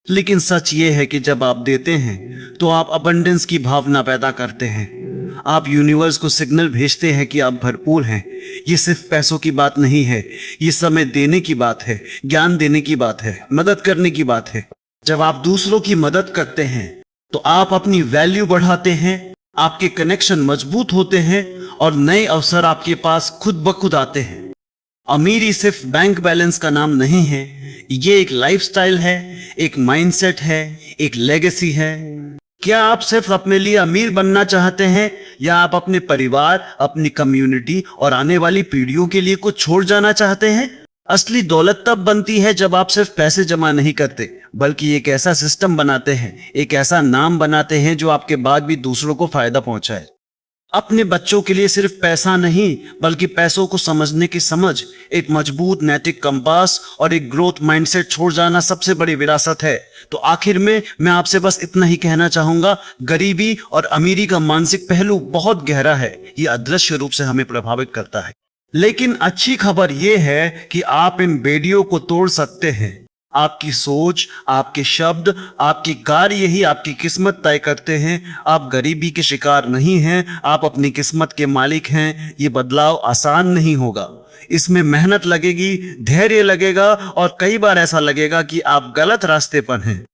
लेकिन सच ये है कि जब आप देते हैं तो आप अबंडेंस की भावना पैदा करते हैं। आप यूनिवर्स को सिग्नल भेजते हैं कि आप भरपूर हैं। ये सिर्फ पैसों की बात नहीं है, ये समय देने की बात है, ज्ञान देने की बात है, मदद करने की बात है। जब आप दूसरों की मदद करते हैं तो आप अपनी वैल्यू बढ़ाते हैं, आपके कनेक्शन मजबूत होते हैं और नए अवसर आपके पास खुद ब खुद आते हैं। अमीरी सिर्फ बैंक बैलेंस का नाम नहीं है, ये एक लाइफस्टाइल है, एक माइंडसेट है, एक लेगेसी है। क्या आप सिर्फ अपने लिए अमीर बनना चाहते हैं या आप अपने परिवार, अपनी कम्युनिटी और आने वाली पीढ़ियों के लिए कुछ छोड़ जाना चाहते हैं? असली दौलत तब बनती है जब आप सिर्फ पैसे जमा नहीं करते, बल्कि एक ऐसा सिस्टम बनाते हैं, एक ऐसा नाम बनाते हैं जो आपके बाद भी दूसरों को फायदा पहुंचाए। अपने बच्चों के लिए सिर्फ पैसा नहीं, बल्कि पैसों को समझने की समझ, एक मजबूत नैतिक कंपास और एक ग्रोथ माइंडसेट छोड़ जाना सबसे बड़ी विरासत है। तो आखिर में मैं आपसे बस इतना ही कहना चाहूंगा, गरीबी और अमीरी का मानसिक पहलू बहुत गहरा है। ये अदृश्य रूप से हमें प्रभावित करता है, लेकिन अच्छी खबर यह है कि आप इन बेड़ियों को तोड़ सकते हैं। आपकी सोच, आपके शब्द, आपकी कार्य ही आपकी किस्मत तय करते हैं। आप गरीबी के शिकार नहीं हैं, आप अपनी किस्मत के मालिक हैं। ये बदलाव आसान नहीं होगा, इसमें मेहनत लगेगी, धैर्य लगेगा और कई बार ऐसा लगेगा कि आप गलत रास्ते पर हैं।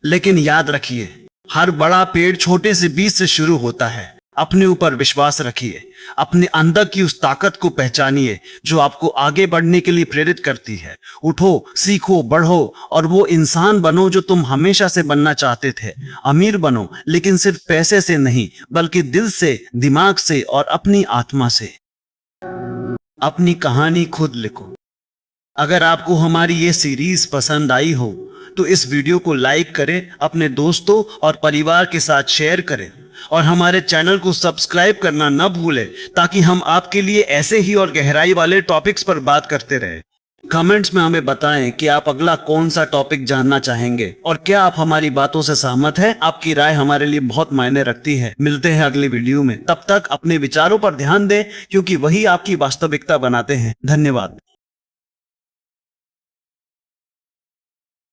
लेकिन याद रखिए, हर बड़ा पेड़ छोटे से बीज से शुरू होता है। अपने ऊपर विश्वास रखिए, अपने अंदर की उस ताकत को पहचानिए जो आपको आगे बढ़ने के लिए प्रेरित करती है। उठो, सीखो, बढ़ो और वो इंसान बनो जो तुम हमेशा से बनना चाहते थे। अमीर बनो, लेकिन सिर्फ पैसे से नहीं, बल्कि दिल से, दिमाग से और अपनी आत्मा से। अपनी कहानी खुद लिखो। अगर आपको हमारी ये सीरीज पसंद आई हो तो इस वीडियो को लाइक करें, अपने दोस्तों और परिवार के साथ शेयर करें और हमारे चैनल को सब्सक्राइब करना न भूलें ताकि हम आपके लिए ऐसे ही और गहराई वाले टॉपिक्स पर बात करते रहें। कमेंट्स में हमें बताएं कि आप अगला कौन सा टॉपिक जानना चाहेंगे और क्या आप हमारी बातों से सहमत हैं। आपकी राय हमारे लिए बहुत मायने रखती है। मिलते हैं अगली वीडियो में, तब तक अपने विचारों पर ध्यान दें क्योंकि वही आपकी वास्तविकता बनाते हैं। धन्यवाद।